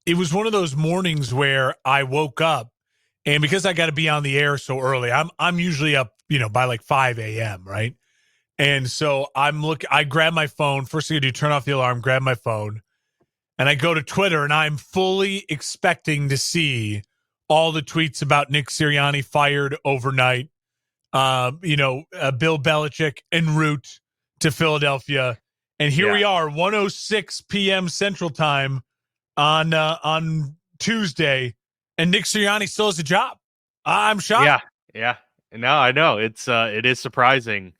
it was one of those mornings where I woke up, and because I got to be on the air so early, I'm usually up, by like 5 a.m., right? And so I grab my phone. First thing I do, turn off the alarm, grab my phone, and I go to Twitter, and I'm fully expecting to see all the tweets about Nick Sirianni fired overnight. Bill Belichick en route to Philadelphia. And here we are, 1:06 p.m. Central Time on Tuesday, and Nick Sirianni still has a job. I'm shocked. Yeah. No, I know. It is surprising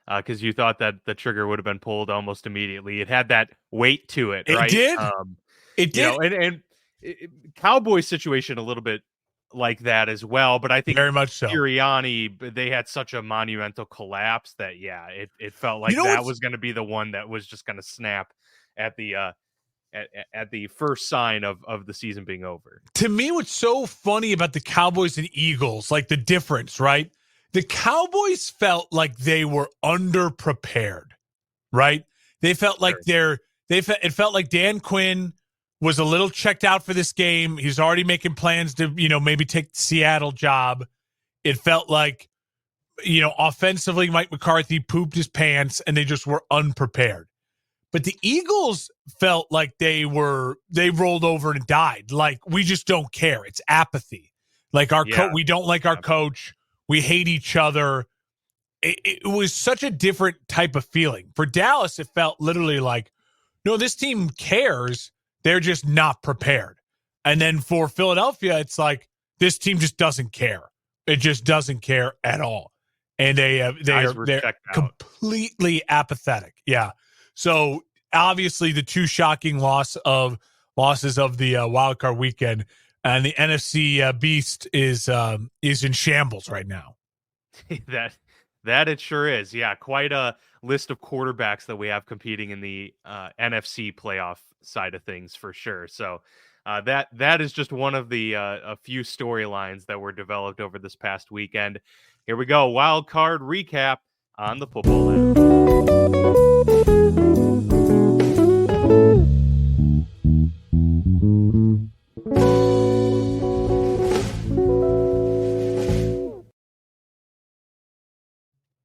because you thought that the trigger would have been pulled almost immediately. It had that weight to it, right? It did. And Cowboys situation a little bit like that as well, but I think very much so. Sirianni, they had such a monumental collapse that it felt like that was going to be the one that was just going to snap at the at the first sign of the season being over. To me, what's so funny about the Cowboys and Eagles, like the difference, right? The Cowboys felt like they were underprepared, right? They felt like it felt like Dan Quinn was a little checked out for this game. He's already making plans to, maybe take the Seattle job. It felt like, offensively, Mike McCarthy pooped his pants and they just were unprepared. But the Eagles felt like they rolled over and died. Like, we just don't care. It's apathy. Like we don't like our coach. We hate each other. It was such a different type of feeling. For Dallas, it felt literally like, no, this team cares. They're just not prepared. And then for Philadelphia, it's like, this team just doesn't care. It just doesn't care at all. And they're completely apathetic. Yeah. So obviously the two shocking losses of the wild card weekend, and the NFC beast is in shambles right now. That it sure is. Yeah, quite a list of quarterbacks that we have competing in the NFC playoff side of things for sure. So that is just one of the a few storylines that were developed over this past weekend. Here we go, wild card recap on the Football Lab.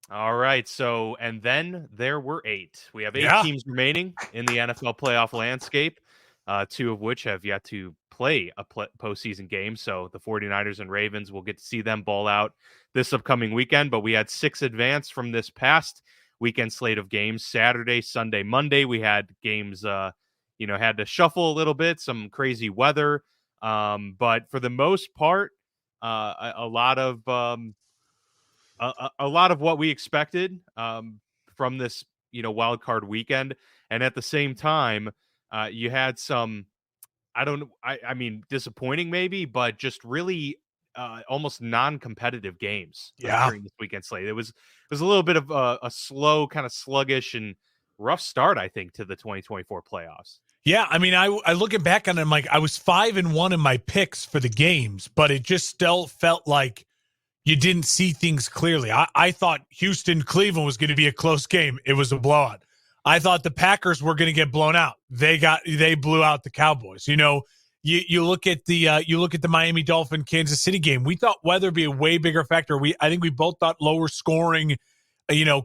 All right, so and then there were 8. We have 8 teams remaining in the NFL playoff landscape, 2 of which have yet to play a postseason game. So the 49ers and Ravens, will get to see them ball out this upcoming weekend. But we had 6 advance from this past weekend slate of games. Saturday, Sunday, Monday, we had games, had to shuffle a little bit, some crazy weather. But for the most part, a lot of what we expected from this, wild card weekend. And at the same time, you had some, I mean, disappointing maybe, but just really almost non-competitive games during this weekend slate. It was a little bit of a slow, kind of sluggish and rough start, I think, to the 2024 playoffs. Yeah, I mean, I looking back on it, I'm like, I was 5-1 in my picks for the games, but it just still felt like you didn't see things clearly. I thought Houston-Cleveland was going to be a close game. It was a blowout. I thought the Packers were going to get blown out. They blew out the Cowboys. You look at the Miami Dolphin Kansas City game. We thought weather would be a way bigger factor. I think we both thought lower scoring,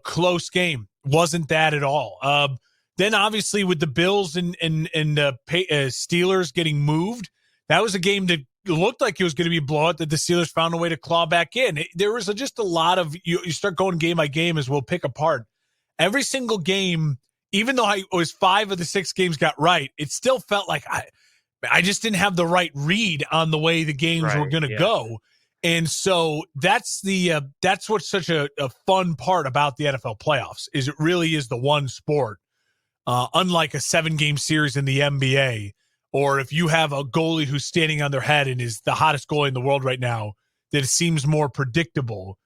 close game. Wasn't that at all. Then obviously with the Bills and Steelers getting moved, that was a game that looked like it was going to be a blowout that the Steelers found a way to claw back in. There was just a lot of, you start going game by game as we'll pick apart. Every single game, even though I was 5 of the 6 games got right, it still felt like I just didn't have the right read on the way the games were going to go. And so that's what's such a fun part about the NFL playoffs, is it really is the one sport, unlike a 7-game series in the NBA. Or if you have a goalie who's standing on their head and is the hottest goalie in the world right now, that it seems more predictable.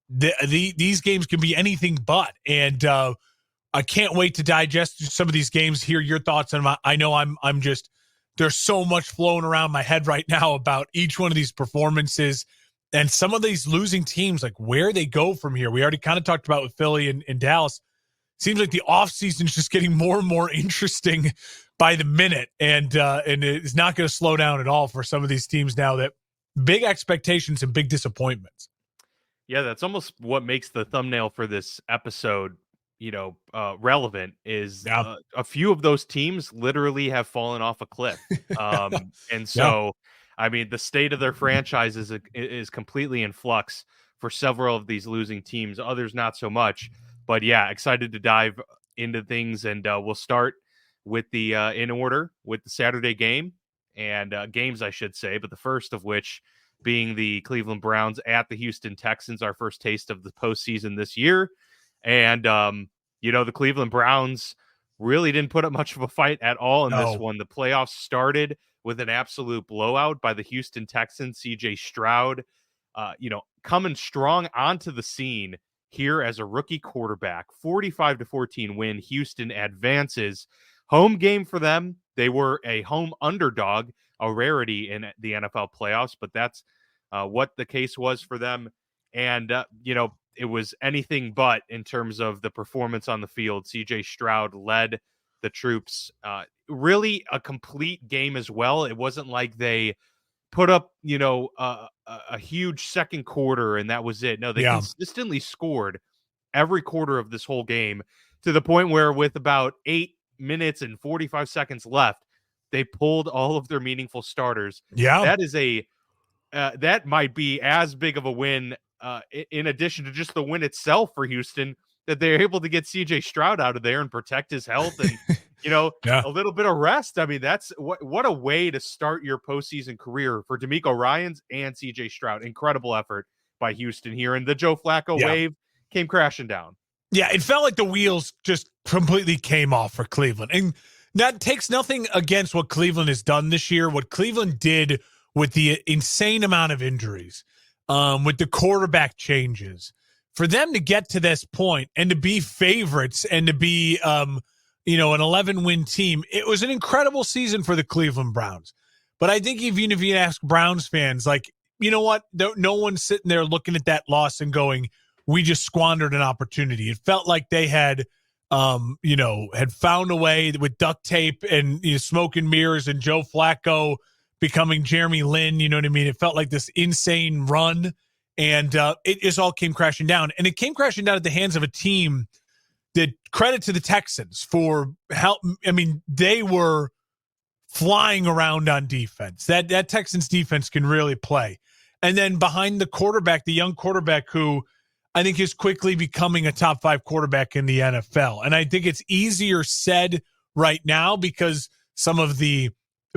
These games can be anything but. And I can't wait to digest some of these games, hear your thoughts on them. I know I'm just, there's so much flowing around my head right now about each one of these performances and some of these losing teams, like where they go from here. We already kind of talked about with Philly and Dallas. Seems like the offseason is just getting more and more interesting by the minute, and it's not going to slow down at all for some of these teams now that big expectations and big disappointments. Yeah, that's almost what makes the thumbnail for this episode, relevant is a few of those teams literally have fallen off a cliff. And so, I mean, the state of their franchise is completely in flux for several of these losing teams, others not so much. But yeah, excited to dive into things, and we'll start with the in order with the Saturday game and games, I should say, but the first of which being the Cleveland Browns at the Houston Texans, our first taste of the postseason this year. And, the Cleveland Browns really didn't put up much of a fight at all in this one. The playoffs started with an absolute blowout by the Houston Texans. CJ Stroud, coming strong onto the scene here as a rookie quarterback. 45-14 win. Houston advances. Home game for them. They were a home underdog, a rarity in the NFL playoffs, but that's what the case was for them. And, it was anything but in terms of the performance on the field. CJ Stroud led the troops. Really a complete game as well. It wasn't like they put up, a huge second quarter and that was it. No, they consistently scored every quarter of this whole game to the point where with about 8 minutes and 45 seconds left, they pulled all of their meaningful starters. That is that might be as big of a win in addition to just the win itself for Houston, that they're able to get CJ Stroud out of there and protect his health and, a little bit of rest. I mean, that's what a way to start your postseason career for DeMeco Ryans and CJ Stroud. Incredible effort by Houston here. And the Joe Flacco wave came crashing down. Yeah, it felt like the wheels just completely came off for Cleveland. And that takes nothing against what Cleveland has done this year. What Cleveland did with the insane amount of injuries, with the quarterback changes, for them to get to this point and to be favorites and to be, an 11-win team, it was an incredible season for the Cleveland Browns. But I think even if you ask Browns fans, like, you know what? No one's sitting there looking at that loss and going, we just squandered an opportunity. It felt like they had, had found a way with duct tape and smoke and mirrors and Joe Flacco becoming Jeremy Lin. You know what I mean? It felt like this insane run, and it just all came crashing down. And it came crashing down at the hands of a team that, credit to the Texans for help. I mean, they were flying around on defense. That Texans defense can really play. And then behind the quarterback, the young quarterback who I think is quickly becoming a top 5 quarterback in the NFL. And I think it's easier said right now because some of the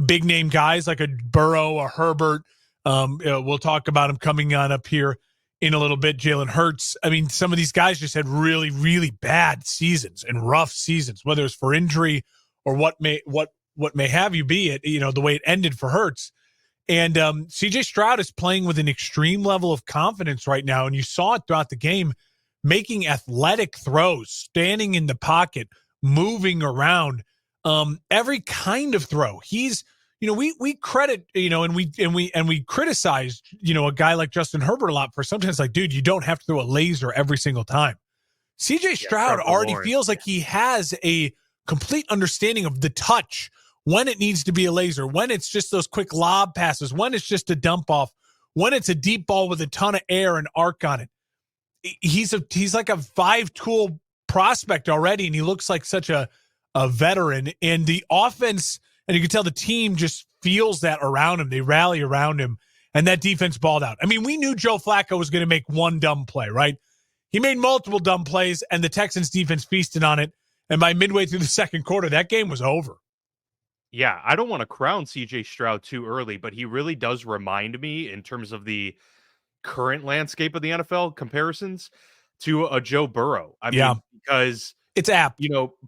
big name guys like a Burrow, a Herbert, we'll talk about him coming on up here in a little bit. Jalen Hurts. I mean, some of these guys just had really, really bad seasons and rough seasons, whether it's for injury or what may have you be it, the way it ended for Hurts. And CJ Stroud is playing with an extreme level of confidence right now. And you saw it throughout the game, making athletic throws, standing in the pocket, moving around, every kind of throw. He's, we credit, and we criticize, a guy like Justin Herbert a lot for sometimes like, dude, you don't have to throw a laser every single time. CJ Stroud already feels like he has a complete understanding of the touch, when it needs to be a laser, when it's just those quick lob passes, when it's just a dump off, when it's a deep ball with a ton of air and arc on it. He's like a 5-tool prospect already, and he looks like such a veteran. And the offense, and you can tell the team just feels that around him. They rally around him, and that defense balled out. I mean, we knew Joe Flacco was going to make one dumb play, right? He made multiple dumb plays, and the Texans defense feasted on it. And by midway through the second quarter, that game was over. Yeah, I don't want to crown CJ Stroud too early, but he really does remind me in terms of the current landscape of the NFL comparisons to a Joe Burrow. I mean, because it's apt.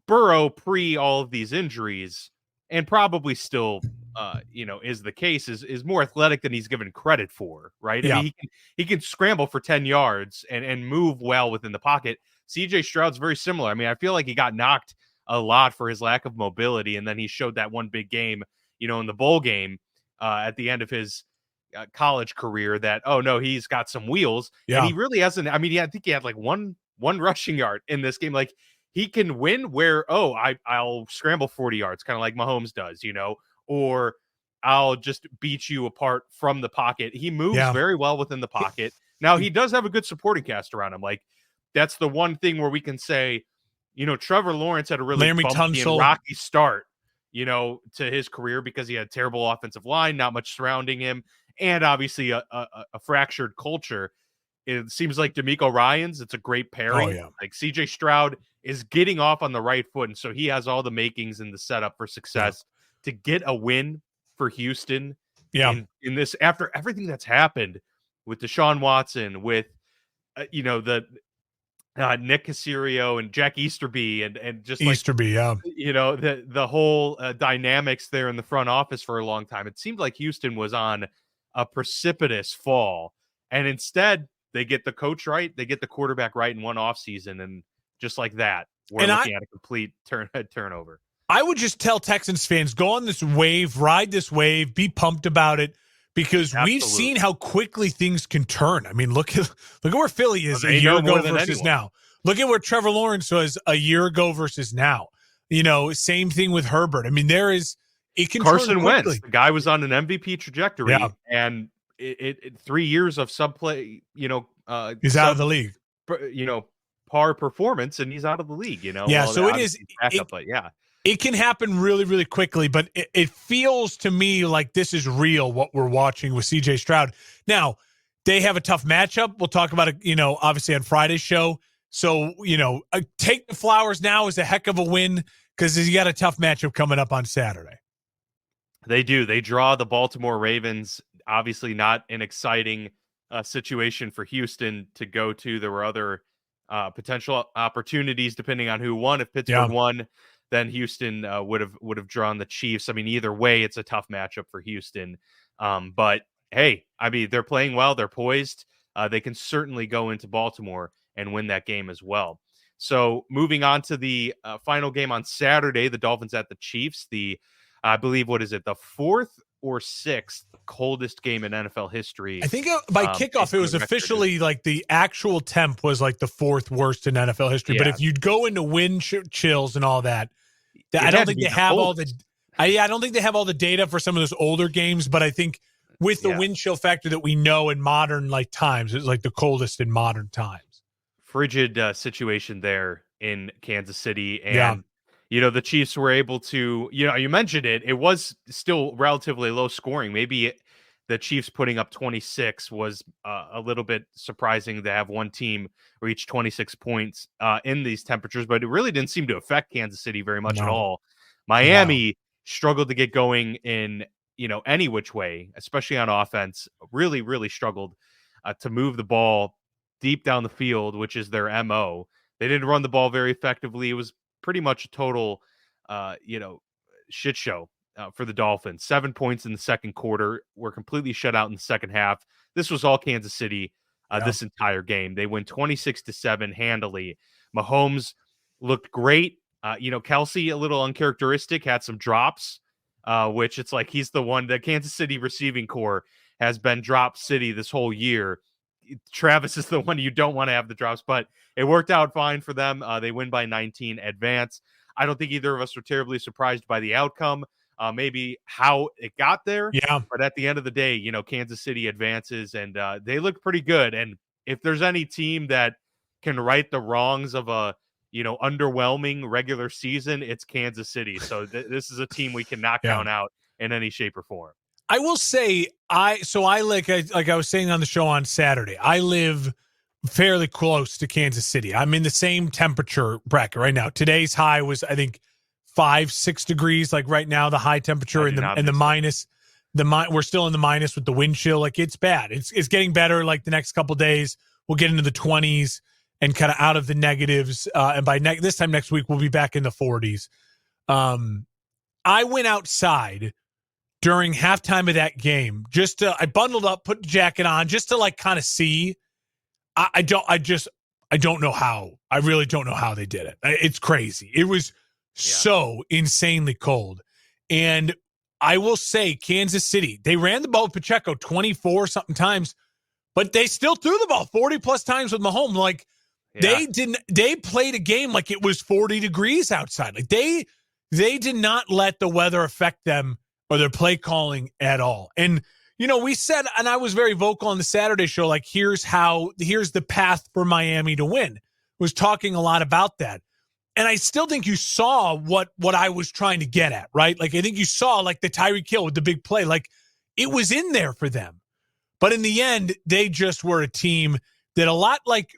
Burrow pre all of these injuries, and probably still, is the case, is more athletic than he's given credit for, right? Yeah. I mean, he can scramble for 10 yards and move well within the pocket. CJ Stroud's very similar. I mean, I feel like he got knocked a lot for his lack of mobility, and then he showed that one big game, in the bowl game at the end of his college career that, oh no, he's got some wheels. And he really hasn't. I mean, I think he had like one rushing yard in this game. Like, he can win where, I'll scramble 40 yards, kind of like Mahomes does, or I'll just beat you apart from the pocket. He moves very well within the pocket. Now, he does have a good supporting cast around him. Like, that's the one thing where we can say, Trevor Lawrence had a really bumpy and rocky start, to his career because he had a terrible offensive line, not much surrounding him, and obviously a fractured culture. It seems like DeMeco Ryans, it's a great pairing. Like CJ Stroud is getting off on the right foot, and so he has all the makings and the setup for success to get a win for Houston. In this, after everything that's happened with Deshaun Watson, with the Nick Caserio and Jack Easterby and just Easterby, the whole dynamics there in the front office for a long time. It seemed like Houston was on a precipitous fall, and instead they get the coach right, they get the quarterback right in one offseason, and just like that, we're looking at a complete turnover. I would just tell Texans fans, go on this wave, ride this wave, be pumped about it, because we've seen how quickly things can turn. I mean, look at where Philly is a year ago versus now. Look at where Trevor Lawrence was a year ago versus now. Same thing with Herbert. I mean, it can Carson turn Wentz, the guy was on an MVP trajectory, and it 3 years of subplay, he's out of the league. Par performance, and he's out of the league. So it is. It can happen really, really quickly, but it feels to me like this is real, what we're watching with CJ Stroud. Now, they have a tough matchup. We'll talk about it, obviously on Friday's show. So, take the flowers now is a heck of a win because you got a tough matchup coming up on Saturday. They do. They draw the Baltimore Ravens. Obviously not an exciting situation for Houston to go to. There were other potential opportunities depending on who won. If Pittsburgh won, then Houston would have drawn the Chiefs. I mean, either way, it's a tough matchup for Houston. But hey, I mean, they're playing well. They're poised. They can certainly go into Baltimore and win that game as well. So moving on to the final game on Saturday, the Dolphins at the Chiefs. I believe, the fourth or sixth coldest game in NFL history. I think by kickoff, it was officially like the actual temp was like the fourth worst in NFL history. But if you'd go into wind chills and all that, I don't think they have all the. I don't think they have all the data for some of those older games. But I think with the wind chill factor that we know in modern times, it's like the coldest in modern times. Frigid situation there in Kansas City, and the Chiefs were able to. You mentioned it. It was still relatively low scoring. Maybe the Chiefs putting up 26 was a little bit surprising to have one team reach 26 points in these temperatures, but it really didn't seem to affect Kansas City very much at all. Miami struggled to get going in, any which way, especially on offense. Really, really struggled to move the ball deep down the field, which is their MO. They didn't run the ball very effectively. It was pretty much a total, shit show for the Dolphins. 7 points in the second quarter. Were completely shut out in the second half. This was all Kansas City this entire game. They win 26-7 handily. Mahomes looked great. Kelsey, a little uncharacteristic, had some drops, which it's like he's the one. The Kansas City receiving core has been drop city this whole year. Travis is the one you don't want to have the drops, but it worked out fine for them. They win by 19, advance. I don't think either of us were terribly surprised by the outcome. Maybe how it got there. But at the end of the day, Kansas City advances, and they look pretty good. And if there's any team that can right the wrongs of a underwhelming regular season, it's Kansas City. So this is a team we can knock down out in any shape or form. I will say, I was saying on the show on Saturday, I live fairly close to Kansas City. I'm in the same temperature bracket right now. Today's high was, I think, 5-6 degrees. Like right now, the high temperature and the minus. We're still in the minus with the wind chill. Like it's bad. It's getting better. Like the next couple of days, we'll get into the 20s and kind of out of the negatives. And by this time next week, we'll be back in the 40s. I went outside during halftime of that game, I bundled up, put the jacket on just to like kind of see. I don't know how. I really don't know how they did it. It's crazy. It was so insanely cold. And I will say Kansas City, they ran the ball with Pacheco 24 something times, but they still threw the ball 40 plus times with Mahomes. Like They didn't. They played a game like it was 40 degrees outside. Like they did not let the weather affect them or their play calling at all. And we said, and I was very vocal on the Saturday show, like here's the path for Miami to win. Was talking a lot about that. And I still think you saw what I was trying to get at, right? Like I think you saw like the Tyreek Hill with the big play, like it was in there for them. But in the end, they just were a team that, a lot like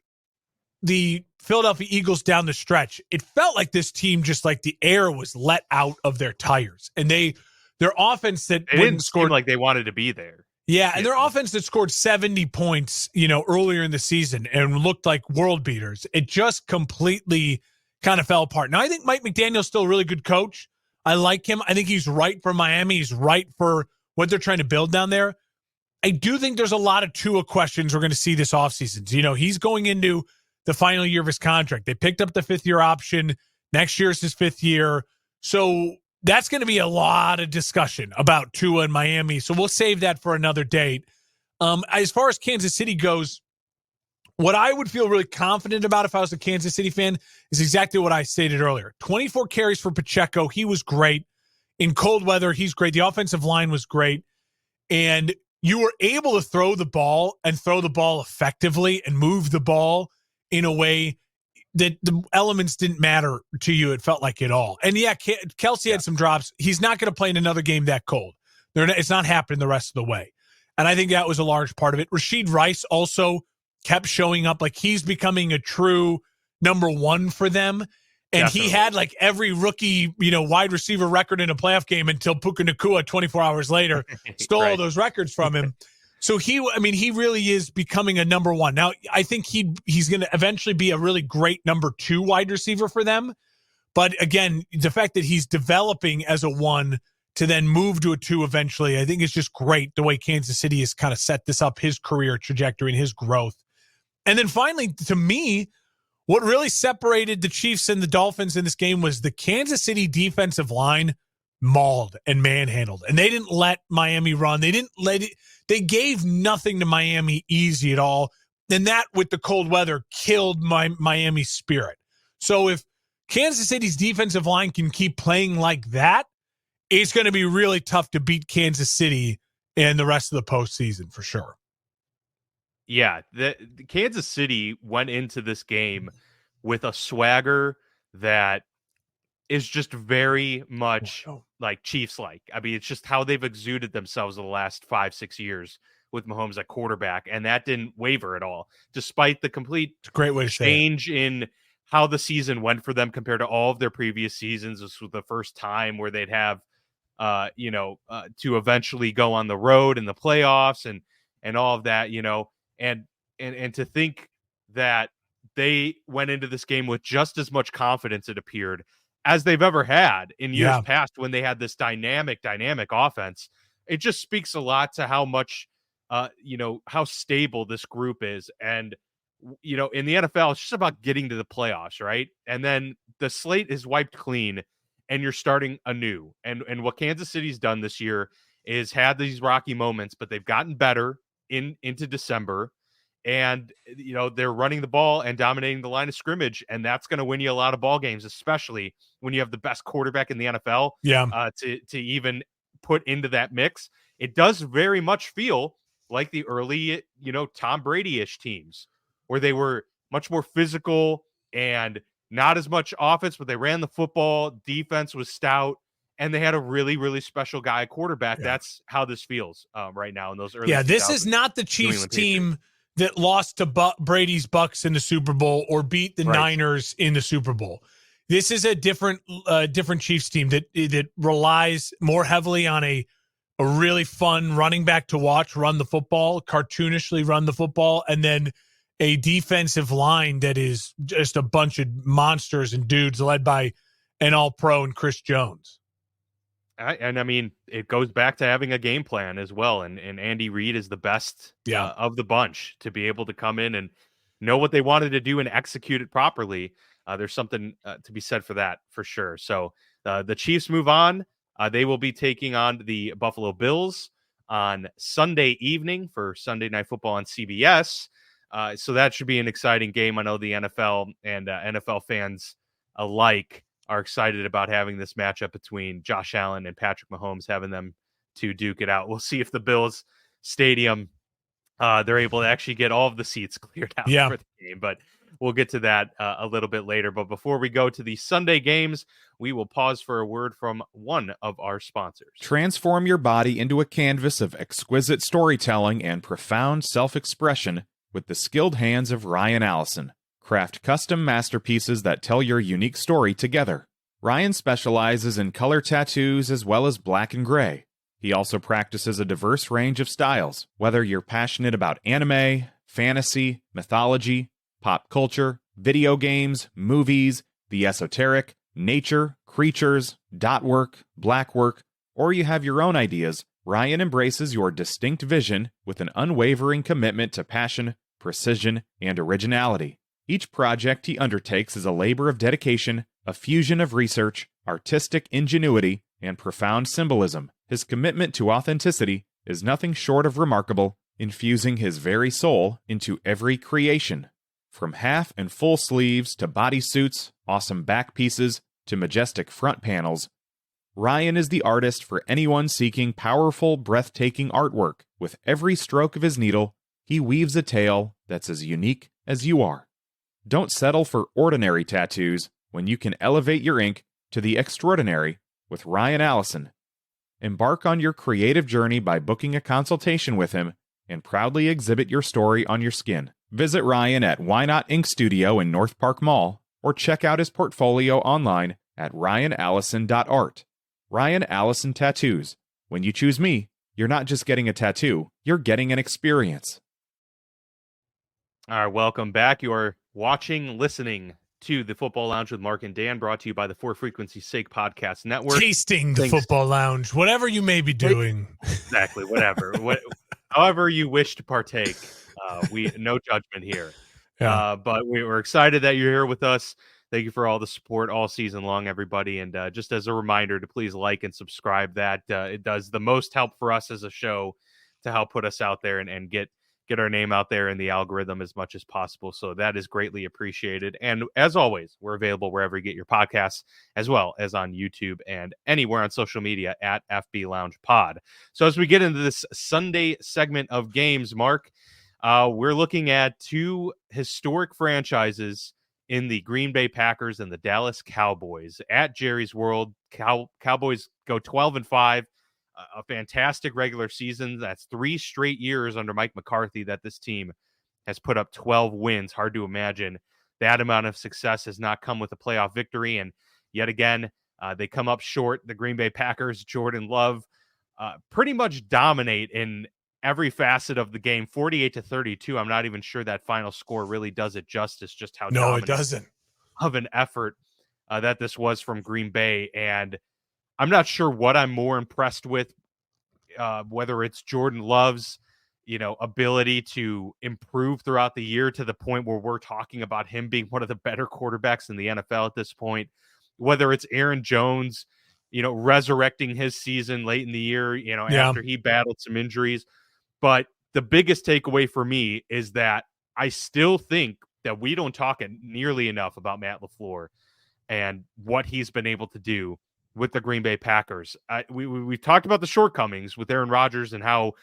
the Philadelphia Eagles down the stretch, it felt like this team just like the air was let out of their tires. And their offense that didn't seem like they wanted to be there. Yeah, and their offense that scored 70 points, earlier in the season and looked like world beaters, it just completely kind of fell apart. Now, I think Mike McDaniel's still a really good coach. I like him. I think he's right for Miami. He's right for what they're trying to build down there. I do think there's a lot of Tua questions we're going to see this offseason. He's going into the final year of his contract. They picked up the 5th-year option. Next year is his 5th year. So that's going to be a lot of discussion about Tua and Miami. So we'll save that for another date. As far as Kansas City goes, what I would feel really confident about if I was a Kansas City fan is exactly what I stated earlier. 24 carries for Pacheco. He was great. In cold weather, he's great. The offensive line was great. And you were able to throw the ball effectively and move the ball in a way that the elements didn't matter to you, it felt like, at all. And yeah, Kelsey had some drops. He's not going to play in another game that cold. It's not happening the rest of the way. And I think that was a large part of it. Rashid Rice also kept showing up like he's becoming a true number one for them. And Definitely. He had like every rookie, wide receiver record in a playoff game until Puka Nacua 24 hours later stole all those records from him. So he really is becoming a number one. Now, I think he's going to eventually be a really great number 2 wide receiver for them. But again, the fact that he's developing as a 1 to then move to a 2 eventually, I think is just great the way Kansas City has kind of set this up, his career trajectory and his growth. And then finally, to me, what really separated the Chiefs and the Dolphins in this game was the Kansas City defensive line mauled and manhandled. And they didn't let Miami run. They gave nothing to Miami easy at all. And that, with the cold weather, killed Miami's spirit. So if Kansas City's defensive line can keep playing like that, it's going to be really tough to beat Kansas City in the rest of the postseason for sure. Yeah, the Kansas City went into this game with a swagger that is just very much like Chiefs-like. I mean, it's just how they've exuded themselves in the last 5-6 years with Mahomes at quarterback, and that didn't waver at all, despite the complete great way to change in how the season went for them compared to all of their previous seasons. This was the first time where they'd have, to eventually go on the road in the playoffs and all of that, and to think that they went into this game with just as much confidence, it appeared, as they've ever had in years past when they had this dynamic offense. It just speaks a lot to how much, how stable this group is. And, in the NFL, it's just about getting to the playoffs, right? And then the slate is wiped clean and you're starting anew. And what Kansas City's done this year is had these rocky moments, but they've gotten better into December. And, they're running the ball and dominating the line of scrimmage. And that's going to win you a lot of ball games, especially when you have the best quarterback in the NFL. To even put into that mix. It does very much feel like the early, Tom Brady-ish teams where they were much more physical and not as much offense, but they ran the football. Defense was stout. And they had a really, really special guy quarterback. Yeah. That's how this feels right now in those early. Yeah, this is not the Chiefs team that lost to Brady's Bucks in the Super Bowl or beat the Niners in the Super Bowl. This is a different Chiefs team that relies more heavily on a really fun running back to watch, run the football, cartoonishly run the football, and then a defensive line that is just a bunch of monsters and dudes led by an all-pro and Chris Jones. And I mean, it goes back to having a game plan as well. And Andy Reid is the best of the bunch to be able to come in and know what they wanted to do and execute it properly. There's something to be said for that, for sure. So the Chiefs move on. They will be taking on the Buffalo Bills on Sunday evening for Sunday Night Football on CBS. So that should be an exciting game. I know the NFL and NFL fans alike are excited about having this matchup between Josh Allen and Patrick Mahomes, having them to duke it out. We'll see if the Bills Stadium, they're able to actually get all of the seats cleared out for the game, but we'll get to that a little bit later. But before we go to the Sunday games, we will pause for a word from one of our sponsors. Transform your body into a canvas of exquisite storytelling and profound self-expression with the skilled hands of Ryan Allison. Craft custom masterpieces that tell your unique story together. Ryan specializes in color tattoos as well as black and gray. He also practices a diverse range of styles, whether you're passionate about anime, fantasy, mythology, pop culture, video games, movies, the esoteric, nature, creatures, dot work, black work, or you have your own ideas. Ryan embraces your distinct vision with an unwavering commitment to passion, precision, and originality. Each project he undertakes is a labor of dedication, a fusion of research, artistic ingenuity, and profound symbolism. His commitment to authenticity is nothing short of remarkable, infusing his very soul into every creation. From half and full sleeves to bodysuits, awesome back pieces, to majestic front panels, Ryan is the artist for anyone seeking powerful, breathtaking artwork. With every stroke of his needle, he weaves a tale that's as unique as you are. Don't settle for ordinary tattoos when you can elevate your ink to the extraordinary with Ryan Allison. Embark on your creative journey by booking a consultation with him and proudly exhibit your story on your skin. Visit Ryan at Why Not Ink Studio in North Park Mall or check out his portfolio online at ryanallison.art. Ryan Allison Tattoos. When you choose me, you're not just getting a tattoo, you're getting an experience. All right, welcome back. You are listening to the Football Lounge with Mark and Dan, brought to you by the For Frequency's Sake Podcast Network. Tasting the Football Lounge, whatever you may be doing. Exactly, whatever. However you wish to partake. No judgment here. Yeah. But we're excited that you're here with us. Thank you for all the support all season long, everybody. And just as a reminder to please like and subscribe, that it does the most help for us as a show to help put us out there and get our name out there in the algorithm as much as possible. So that is greatly appreciated. And as always, we're available wherever you get your podcasts, as well as on YouTube and anywhere on social media at FB Lounge Pod. So as we get into this Sunday segment of games, Mark, we're looking at two historic franchises in the Green Bay Packers and the Dallas Cowboys at Jerry's World. Cowboys go 12-5. A fantastic regular season. That's 3 straight years under Mike McCarthy that this team has put up 12 wins. Hard to imagine that amount of success has not come with a playoff victory. And yet again, they come up short. The Green Bay Packers, Jordan Love, pretty much dominate in every facet of the game. 48-32. I'm not even sure that final score really does it justice, just how dominant it doesn't. Of an effort that this was from Green Bay. And I'm not sure what I'm more impressed with, whether it's Jordan Love's, ability to improve throughout the year to the point where we're talking about him being one of the better quarterbacks in the NFL at this point, whether it's Aaron Jones, resurrecting his season late in the year, after he battled some injuries. But the biggest takeaway for me is that I still think that we don't talk nearly enough about Matt LaFleur and what he's been able to do with the Green Bay Packers. We've talked about the shortcomings with Aaron Rodgers and how,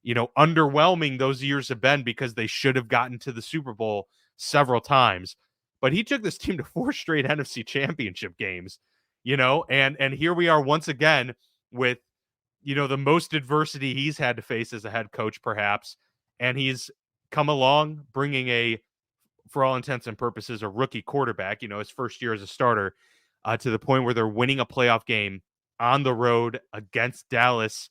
underwhelming those years have been because they should have gotten to the Super Bowl several times. But he took this team to 4 straight NFC championship games, and here we are once again with, the most adversity he's had to face as a head coach, perhaps. And he's come along bringing for all intents and purposes, a rookie quarterback, his first year as a starter, to the point where they're winning a playoff game on the road against Dallas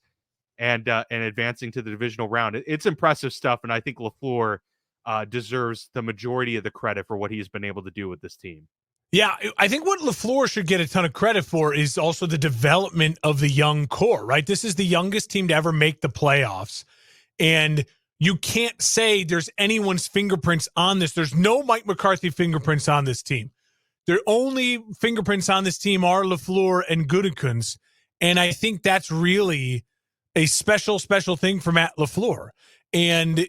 and advancing to the divisional round. It's impressive stuff, and I think LaFleur deserves the majority of the credit for what he's been able to do with this team. Yeah, I think what LaFleur should get a ton of credit for is also the development of the young core, right? This is the youngest team to ever make the playoffs, and you can't say there's anyone's fingerprints on this. There's no Mike McCarthy fingerprints on this team. The only fingerprints on this team are LaFleur and Gutekunst, and I think that's really a special thing for Matt LaFleur. And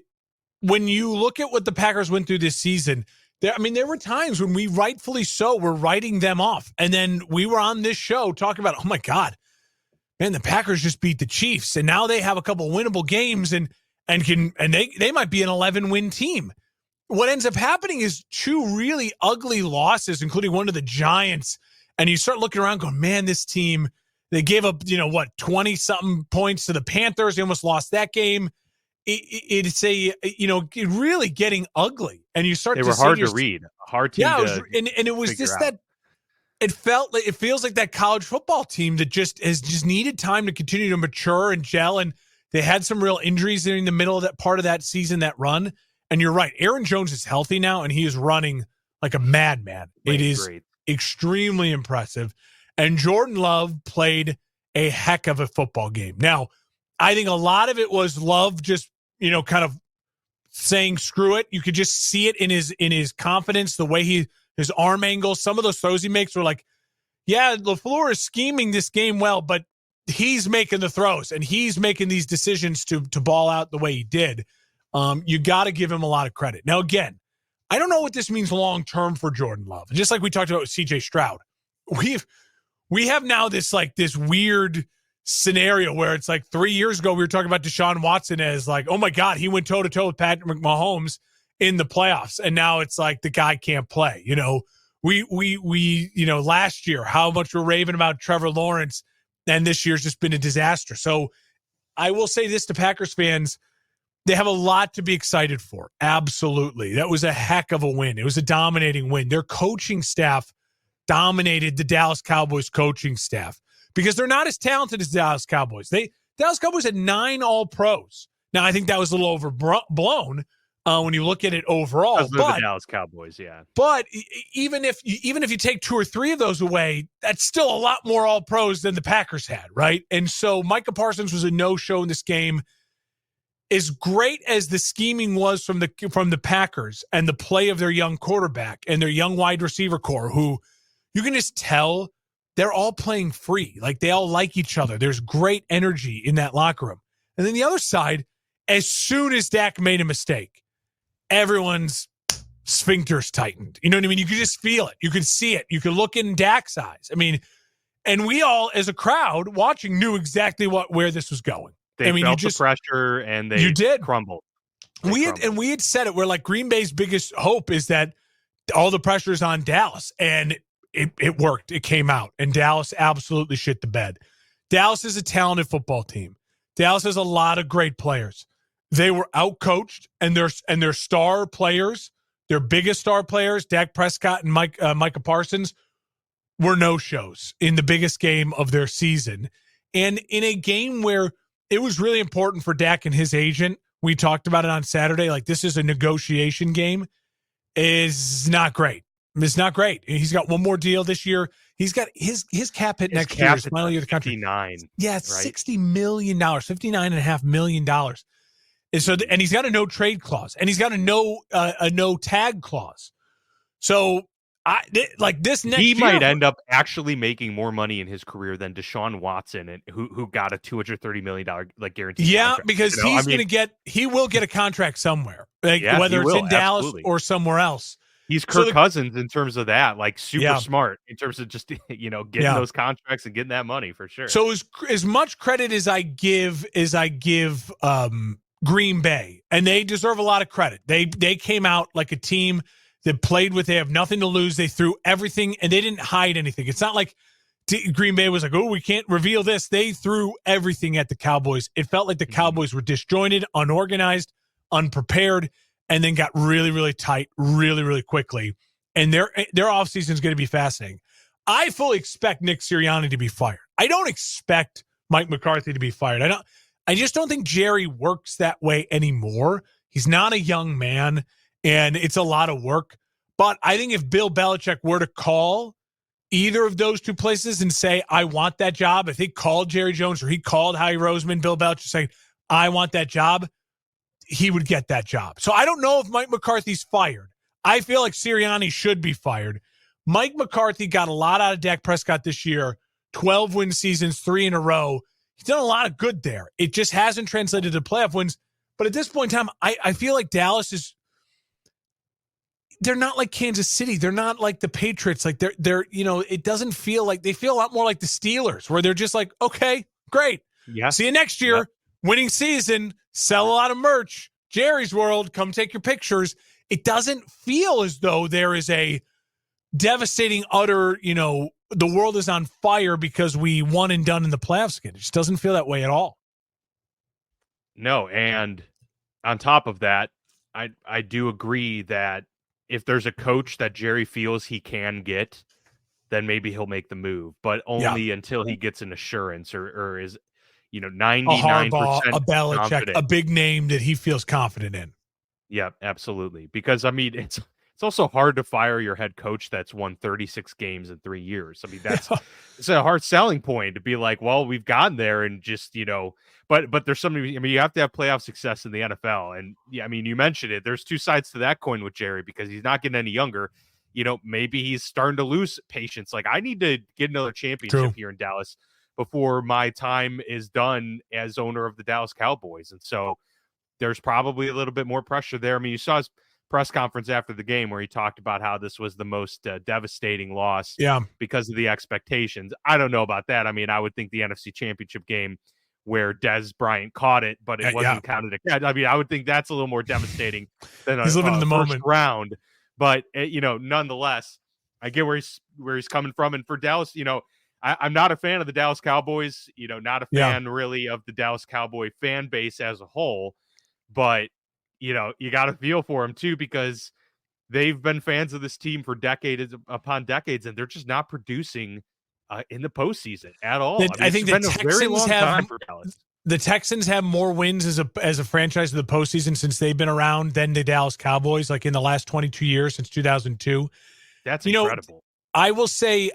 when you look at what the Packers went through this season, there were times when we rightfully so were writing them off. And then we were on this show talking about, oh my God, man, the Packers just beat the Chiefs. And now they have a couple winnable games and they might be an 11-win team. What ends up happening is two really ugly losses, including one to the Giants. And you start looking around going, man, this team, they gave up, 20-something points to the Panthers. They almost lost that game. It's really getting ugly, and you start. They were hard to read, hard team. Yeah, it was just that. It feels like that college football team that just needed time to continue to mature and gel, and they had some real injuries during the middle of that part of that season, that run. And you're right, Aaron Jones is healthy now, and he is running like a madman. It is extremely impressive, and Jordan Love played a heck of a football game. Now, I think a lot of it was Love just, kind of saying, screw it. You could just see it in his confidence, the way his arm angle, some of those throws he makes were like, yeah, LaFleur is scheming this game well, but he's making the throws and he's making these decisions to ball out the way he did. You got to give him a lot of credit. Now, again, I don't know what this means long-term for Jordan Love. Just like we talked about with CJ Stroud, we have now this weird scenario where it's like 3 years ago we were talking about Deshaun Watson as like, oh my God, he went toe-to-toe with Patrick Mahomes in the playoffs, and now it's like the guy can't play. We last year how much we're raving about Trevor Lawrence, and this year's just been a disaster. So I will say this to Packers fans, they have a lot to be excited for. Absolutely. That was a heck of a win. It was a dominating win. Their coaching staff dominated the Dallas Cowboys coaching staff, because they're not as talented as Dallas Cowboys. Dallas Cowboys had 9 All-Pros. Now, I think that was a little overblown when you look at it overall. Those are the Dallas Cowboys, yeah. But even if you take 2 or 3 of those away, that's still a lot more All-Pros than the Packers had, right? And so Micah Parsons was a no-show in this game. As great as the scheming was from the Packers and the play of their young quarterback and their young wide receiver core, who you can just tell they're all playing free. Like, they all like each other. There's great energy in that locker room. And then the other side, as soon as Dak made a mistake, everyone's sphincters tightened. You know what I mean? You could just feel it. You could see it. You could look in Dak's eyes. I mean, and we all, as a crowd watching, knew exactly where this was going. They felt the pressure, and they crumbled. We had said it. We're like, Green Bay's biggest hope is that all the pressure is on Dallas, and it worked. It came out, and Dallas absolutely shit the bed. Dallas is a talented football team. Dallas has a lot of great players. They were outcoached, and their star players, their biggest star players, Dak Prescott and Micah Parsons, were no-shows in the biggest game of their season. And in a game where it was really important for Dak and his agent, we talked about it on Saturday, like, this is a negotiation game, is not great. It's not great. He's got one more deal this year. He's got his cap hit next year. His final year of the country. 59. Yeah, it's right? $60 million, $59.5 million. And he's got a no trade clause, and he's got a no tag clause. So this next year, he might end up actually making more money in his career than Deshaun Watson, and who got a $230 million guaranteed. Yeah, contract. because he will get a contract somewhere, whether it's in Dallas or somewhere else. He's Kirk Cousins in terms of that, super smart in terms of just getting those contracts and getting that money for sure. So as much credit as I give Green Bay, and they deserve a lot of credit. They came out like a team that played with, they have nothing to lose. They threw everything, and they didn't hide anything. It's not like Green Bay was like, oh, we can't reveal this. They threw everything at the Cowboys. It felt like the Cowboys were disjointed, unorganized, unprepared, and then got really, really tight really, really quickly. And their offseason is going to be fascinating. I fully expect Nick Sirianni to be fired. I don't expect Mike McCarthy to be fired. I just don't think Jerry works that way anymore. He's not a young man, and it's a lot of work. But I think if Bill Belichick were to call either of those two places and say, I want that job, if he called Jerry Jones or he called Howie Roseman, Bill Belichick saying, I want that job, he would get that job. So I don't know if Mike McCarthy's fired. I feel like Sirianni should be fired. Mike McCarthy got a lot out of Dak Prescott this year, 12 win seasons, 3 in a row. He's done a lot of good there. It just hasn't translated to playoff wins. But at this point in time, I feel like Dallas is. They're not like Kansas City. They're not like the Patriots. Like they're it doesn't feel like they feel a lot more like the Steelers, where they're just like, okay, great. Yeah. See you next year. Yep. Winning season, sell a lot of merch. Jerry's World, come take your pictures. It doesn't feel as though there is a devastating, utter, the world is on fire because we won and done in the playoffs again. It just doesn't feel that way at all. No, and on top of that, I do agree that if there's a coach that Jerry feels he can get, then maybe he'll make the move, but only until he gets an assurance or is, 99% a Harbaugh, a Belichick, confident. A big name that he feels confident in. Yeah, absolutely. Because it's also hard to fire your head coach that's won 36 games in 3 years. I mean, it's a hard selling point to be like, well, we've gotten there and just, but there's something, you have to have playoff success in the NFL. And yeah, you mentioned it. There's two sides to that coin with Jerry because he's not getting any younger. Maybe he's starting to lose patience. Like, I need to get another championship here in Dallas before my time is done as owner of the Dallas Cowboys. And so there's probably a little bit more pressure there. You saw his press conference after the game where he talked about how this was the most devastating loss because of the expectations. I don't know about that. I would think the NFC Championship game where Dez Bryant caught it, but it wasn't counted. I would think that's a little more devastating than he's living in the first moment round. But nonetheless, I get where he's coming from. And for Dallas, I'm not a fan of the Dallas Cowboys. Not a fan really of the Dallas Cowboy fan base as a whole. But you got to feel for them too, because they've been fans of this team for decades upon decades, and they're just not producing in the postseason at all. I think the Texans have the Texans have more wins as a franchise in the postseason since they've been around than the Dallas Cowboys, like in the last 22 years since 2002. That's incredible. I will say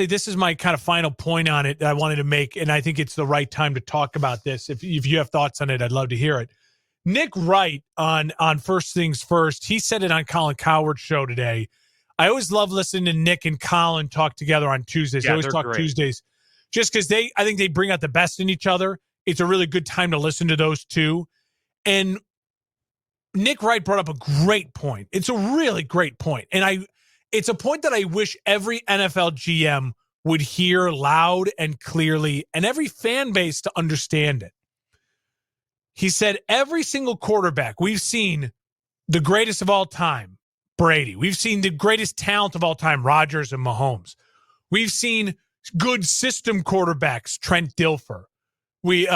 this is my kind of final point on it that I wanted to make, and I think it's the right time to talk about this. If you have thoughts on it, I'd love to hear it. Nick Wright on First Things First, he said it on Colin Cowherd's show today. I always love listening to Nick and Colin talk together on Tuesdays. They always talk great. Tuesdays just because I think they bring out the best in each other. It's a really good time to listen to those two. And Nick Wright brought up a great point. It's a really great point. And it's a point that I wish every NFL GM would hear loud and clearly, and every fan base to understand it. He said every single quarterback we've seen, the greatest of all time, Brady. We've seen the greatest talent of all time, Rodgers and Mahomes. We've seen good system quarterbacks, Trent Dilfer. We,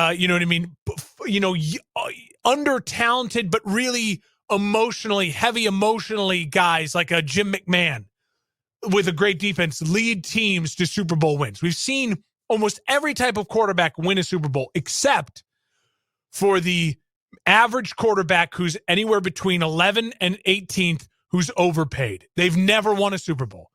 under-talented but really heavy emotionally guys like a Jim McMahon with a great defense lead teams to Super Bowl wins. We've seen almost every type of quarterback win a Super Bowl except for the average quarterback who's anywhere between 11th and 18th who's overpaid. They've never won a Super Bowl.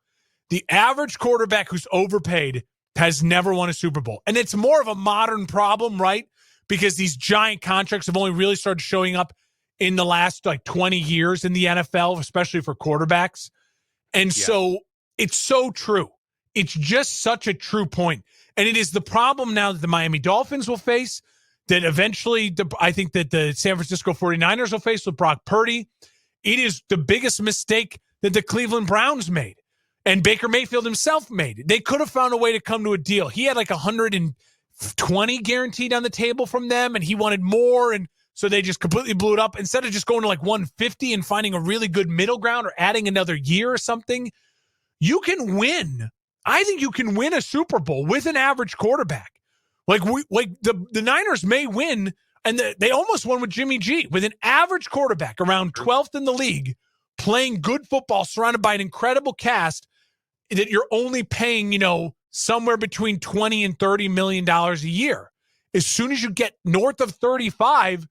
The average quarterback who's overpaid has never won a Super Bowl. And it's more of a modern problem, right? Because these giant contracts have only really started showing up in the last 20 years in the NFL, especially for quarterbacks. And so it's so true. It's just such a true point. And it is the problem now that the Miami Dolphins will face, that eventually I think that the San Francisco 49ers will face with Brock Purdy. It is the biggest mistake that the Cleveland Browns made and Baker Mayfield himself made. They could have found a way to come to a deal. He had like 120 guaranteed on the table from them, and he wanted more, and so they just completely blew it up. Instead of just going to like 150 and finding a really good middle ground or adding another year or something, you can win. I think you can win a Super Bowl with an average quarterback. The Niners may win, and they almost won with Jimmy G, with an average quarterback around 12th in the league, playing good football, surrounded by an incredible cast that you're only paying, somewhere between $20 and $30 million a year. As soon as you get north of 35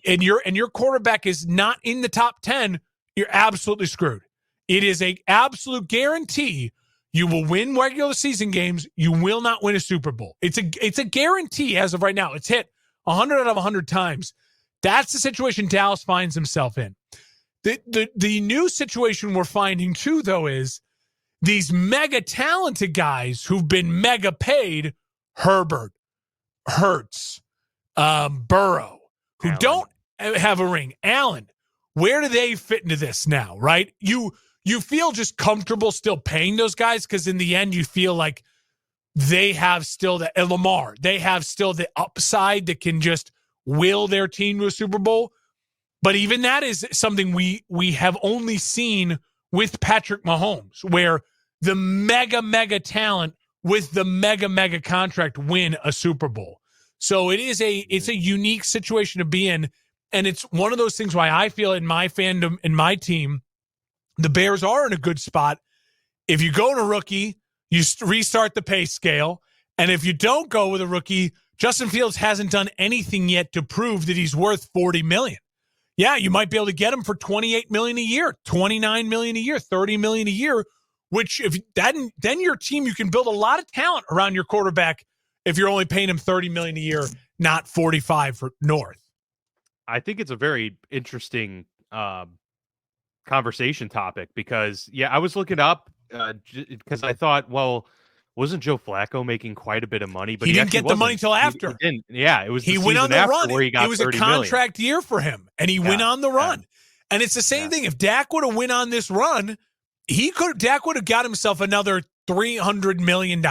and your quarterback is not in the top 10, you're absolutely screwed. It is an absolute guarantee you will win regular season games. You will not win a Super Bowl. It's a guarantee as of right now. It's hit 100 out of 100 times. That's the situation Dallas finds himself in. The new situation we're finding too, though, is these mega talented guys who've been mega paid, Herbert, Hurts, Burrow, who don't have a ring. Allen, where do they fit into this now, right? You feel just comfortable still paying those guys because in the end you feel like they have still the Lamar. They have still the upside that can just will their team to a Super Bowl. But even that is something we have only seen with Patrick Mahomes, where the mega talent with the mega contract win a Super Bowl. So it's a unique situation to be in. And it's one of those things why I feel in my fandom, in my team, the Bears are in a good spot. If you go to rookie, you restart the pay scale. And if you don't go with a rookie, Justin Fields hasn't done anything yet to prove that he's worth $40 million. Yeah, you might be able to get him for $28 million a year, $29 million a year, $30 million a year, which if that, then your team, you can build a lot of talent around your quarterback if you're only paying him $30 million a year, not 45 for North. I think it's a very interesting conversation topic because, I was looking up because I thought, well, wasn't Joe Flacco making quite a bit of money? But he didn't get the money till after. He didn't. Yeah, it was. He went on the run. Where he got it was a contract year for him, and he went on the run. And it's the same thing. If Dak would have went on this run, Dak would have got himself another $300 million,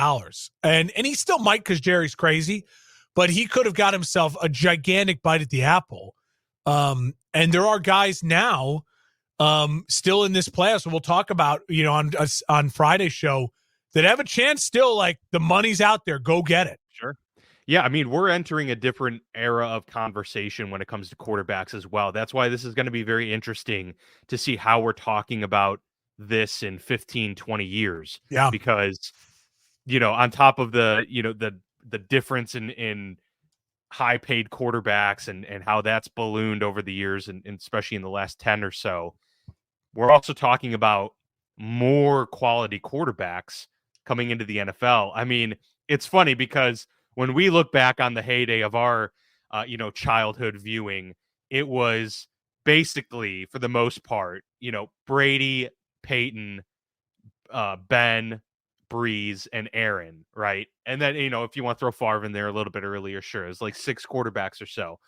and he still might because Jerry's crazy, but he could have got himself a gigantic bite at the apple. And there are guys now still in this playoffs, we'll talk about, on Friday's show, that have a chance still, like the money's out there. Go get it. Sure. Yeah, I mean, we're entering a different era of conversation when it comes to quarterbacks as well. That's why this is going to be very interesting to see how we're talking about this in 15, 20 years. Yeah. Because, on top of the difference in high paid quarterbacks and how that's ballooned over the years, and especially in the last 10 or so, we're also talking about more quality quarterbacks coming into the NFL. I mean, it's funny because when we look back on the heyday of our, childhood viewing, it was basically, for the most part, Brady, Peyton, Ben, Breeze, and Aaron, right? And then, if you want to throw Favre in there a little bit earlier, sure, it's like 6 quarterbacks or so.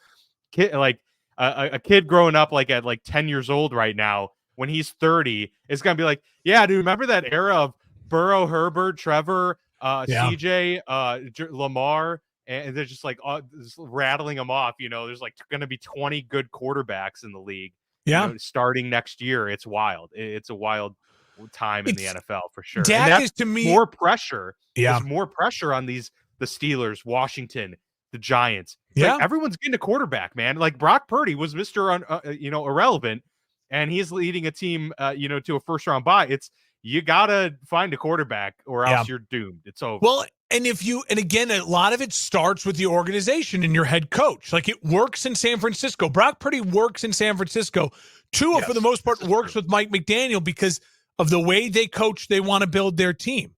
A kid growing up like at 10 years old right now, when he's 30, is going to be like, yeah, dude, remember that era of Burrow, Herbert, Trevor, CJ, Lamar, and they're just like just rattling them off. There's going to be 20 good quarterbacks in the league. Starting next year. It's wild. It's a wild time in the NFL for sure. Dak is, to me, more pressure. Yeah, there's more pressure on the Steelers, Washington, the Giants. Everyone's getting a quarterback, man. Like Brock Purdy was Mr. Irrelevant, and he's leading a team, to a first round bye. You gotta find a quarterback or else you're doomed. It's over. Well, and again, a lot of it starts with the organization and your head coach. Like it works in San Francisco. Brock Purdy works in San Francisco. Tua, for the most part, works with Mike McDaniel because of the way they coach. They want to build their team.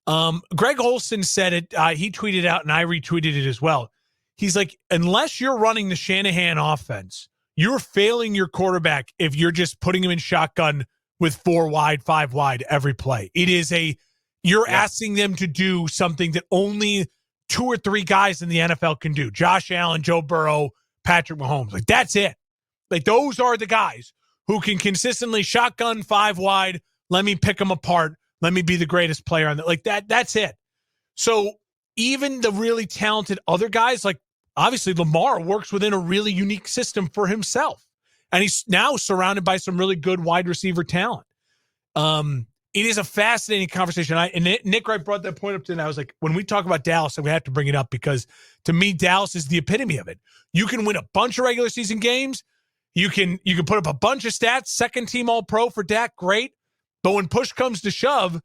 Greg Olson said it. He tweeted out, and I retweeted it as well. He's like, unless you're running the Shanahan offense, you're failing your quarterback if you're just putting him in shotgun with 4 wide, 5 wide every play. It is you're asking them to do something that only 2 or 3 guys in the NFL can do. Josh Allen, Joe Burrow, Patrick Mahomes. Like that's it. Like those are the guys who can consistently shotgun 5 wide. Let me pick them apart. Let me be the greatest player on that. Like that's it. So even the really talented other guys, like obviously Lamar works within a really unique system for himself. And he's now surrounded by some really good wide receiver talent. It is a fascinating conversation. And Nick Wright brought that point up to me. And I was like, when we talk about Dallas, we have to bring it up because to me, Dallas is the epitome of it. You can win a bunch of regular season games. You can put up a bunch of stats. Second team All-Pro for Dak, great. But when push comes to shove,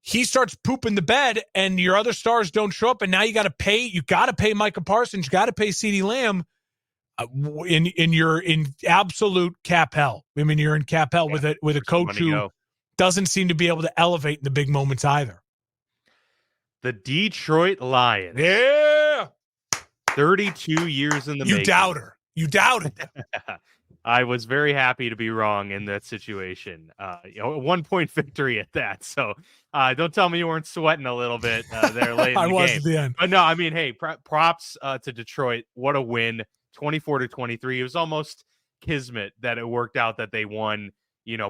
he starts pooping the bed and your other stars don't show up. And now you got to pay Micah Parsons. You got to pay CeeDee Lamb. You're in absolute cap hell. I mean, you're in cap hell with a coach who doesn't seem to be able to elevate in the big moments either. The Detroit Lions. Yeah. 32 years in the making. You doubted them. I was very happy to be wrong in that situation. A 1-point victory at that. So don't tell me you weren't sweating a little bit there late in the game. I was at the end. But no, I mean, hey, props to Detroit. What a win. 24-23. It was almost kismet that it worked out that they won,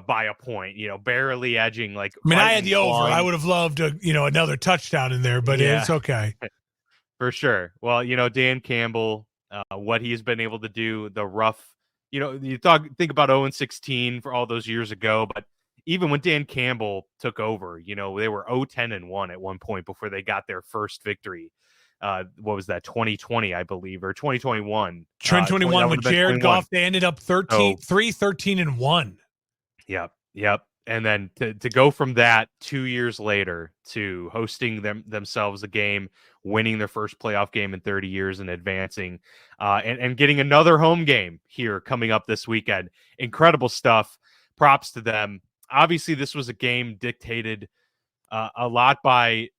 by a point, barely edging. Like, I mean, I had the over. I would have loved another touchdown in there, but it's okay. For sure. Well, Dan Campbell, what he's been able to do, the rough, you think about 0-16 for all those years ago, but even when Dan Campbell took over, they were 0-10-1 at one point before they got their first victory. What was that? 2020, I believe, or 2021. 2021 with Jared Goff, they ended up 13-1. Yep. And then to go from that 2 years later to hosting themselves a game, winning their first playoff game in 30 years and advancing, and getting another home game here coming up this weekend. Incredible stuff. Props to them. Obviously, this was a game dictated a lot by,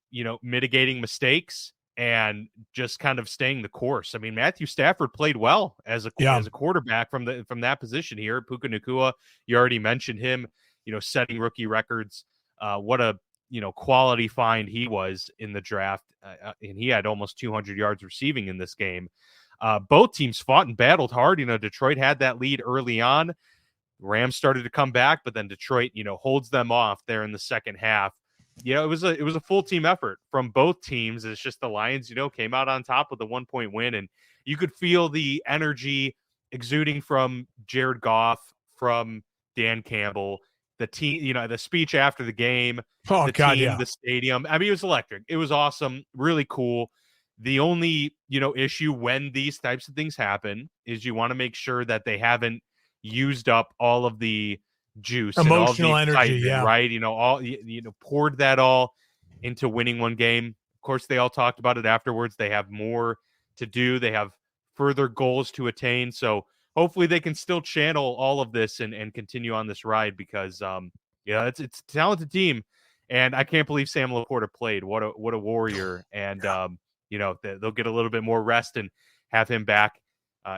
mitigating mistakes and just kind of staying the course. I mean, Matthew Stafford played well as a quarterback from that position here. Puka Nacua, you already mentioned him, setting rookie records. What a quality find he was in the draft, and he had almost 200 yards receiving in this game. Both teams fought and battled hard. Detroit had that lead early on. Rams started to come back, but then Detroit, holds them off there in the second half. It was a full team effort from both teams. It's just the Lions, came out on top with a 1-point win, and you could feel the energy exuding from Jared Goff, from Dan Campbell, the team, the speech after the game, the stadium. I mean, it was electric. It was awesome, really cool. The only, issue when these types of things happen is you want to make sure that they haven't used up all of the juice, emotional and all the energy, right? All poured that all into winning one game. Of course, they all talked about it afterwards. They have more to do. They have further goals to attain. So hopefully they can still channel all of this and continue on this ride because it's a talented team, and I can't believe Sam Laporta played. What a warrior, and they'll get a little bit more rest and have him back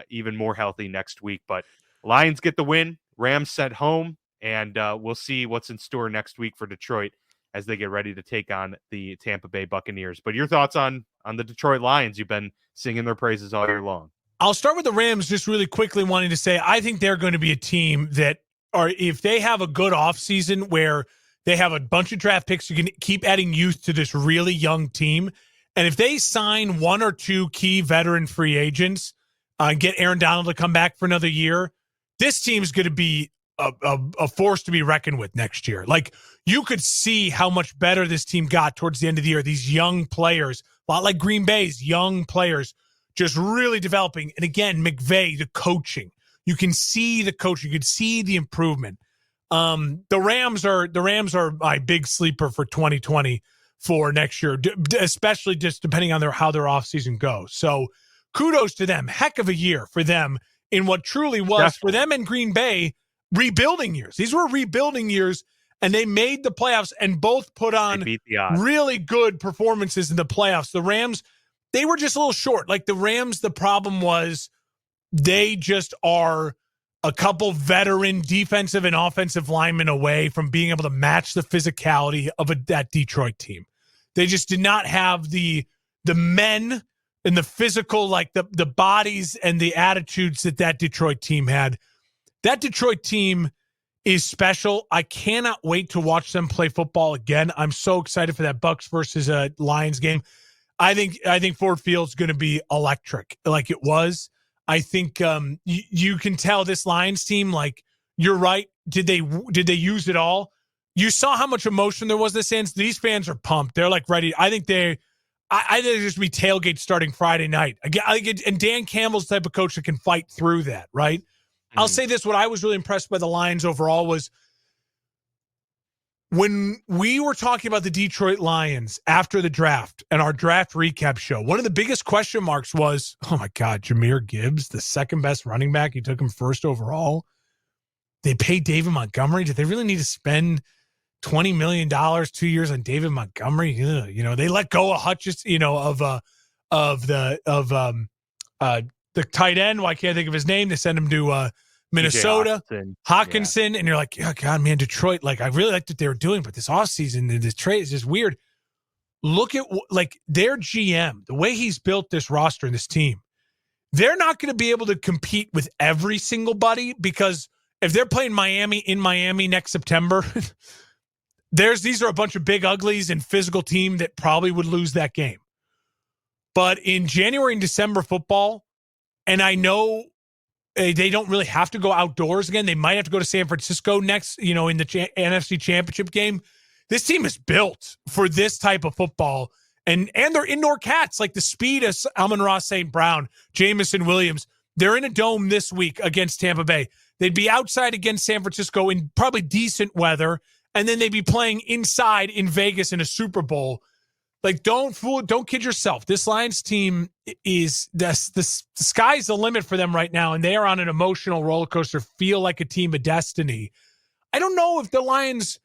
even more healthy next week. But Lions get the win. Rams sent home, and we'll see what's in store next week for Detroit as they get ready to take on the Tampa Bay Buccaneers. But your thoughts on the Detroit Lions? You've been singing their praises all year long. I'll start with the Rams just really quickly, wanting to say I think they're going to be a team that if they have a good offseason where they have a bunch of draft picks, you can keep adding youth to this really young team. And if they sign one or two key veteran free agents and get Aaron Donald to come back for another year, this team's going to be a force to be reckoned with next year. Like, you could see how much better this team got towards the end of the year. These young players, a lot like Green Bay's young players, just really developing. And again, McVay, the coaching. You can see the coaching. You can see the improvement. The Rams are my big sleeper for 2020 for next year, especially just depending on how their offseason goes. So kudos to them. Heck of a year for them in what truly was, for them and Green Bay, rebuilding years. These were rebuilding years, and they made the playoffs and both put on really good performances in the playoffs. The Rams, they were just a little short. Like the Rams, the problem was they just are a couple veteran defensive and offensive linemen away from being able to match the physicality of that Detroit team. They just did not have the men and the physical, like the bodies and the attitudes that Detroit team had. That Detroit team is special. I cannot wait to watch them play football again. I'm so excited for that Bucs versus Lions game. I think Ford Field's going to be electric, like it was. I think you can tell this Lions team, like, you're right. Did they use it all? You saw how much emotion there was this end. These fans are pumped. They're like ready. I think they're just be tailgate starting Friday night. And Dan Campbell's the type of coach that can fight through that, right? I'll say this. What I was really impressed by the Lions overall was when we were talking about the Detroit Lions after the draft and our draft recap show, one of the biggest question marks was, oh my God, Jahmyr Gibbs, the second best running back. You took him first overall. They paid David Montgomery. Did they really need to spend $20 million 2 years on David Montgomery? Ugh, they let go of Hutchinson, of the tight end. Why can't I think of his name? They sent him to Minnesota, Hawkinson. Yeah. And you're like, oh God, man, Detroit, like, I really liked what they were doing, but this offseason, this trade is just weird. Look at like their GM, the way he's built this roster and this team. they're not going to be able to compete with every single buddy, because if they're playing Miami in Miami next September, these are a bunch of big uglies and physical team that probably would lose that game. But in January and December football, and I know they don't really have to go outdoors again. They might have to go to San Francisco next, in the NFC Championship game. This team is built for this type of football, and they're indoor cats, like the speed of Amon-Ra St. Brown, Jameson Williams. They're in a dome this week against Tampa Bay. They'd be outside against San Francisco in probably decent weather, and then they'd be playing inside in Vegas in a Super Bowl. Like, don't kid yourself. This Lions team is the sky's the limit for them right now, and they are on an emotional roller coaster, feel like a team of destiny. I don't know if the Lions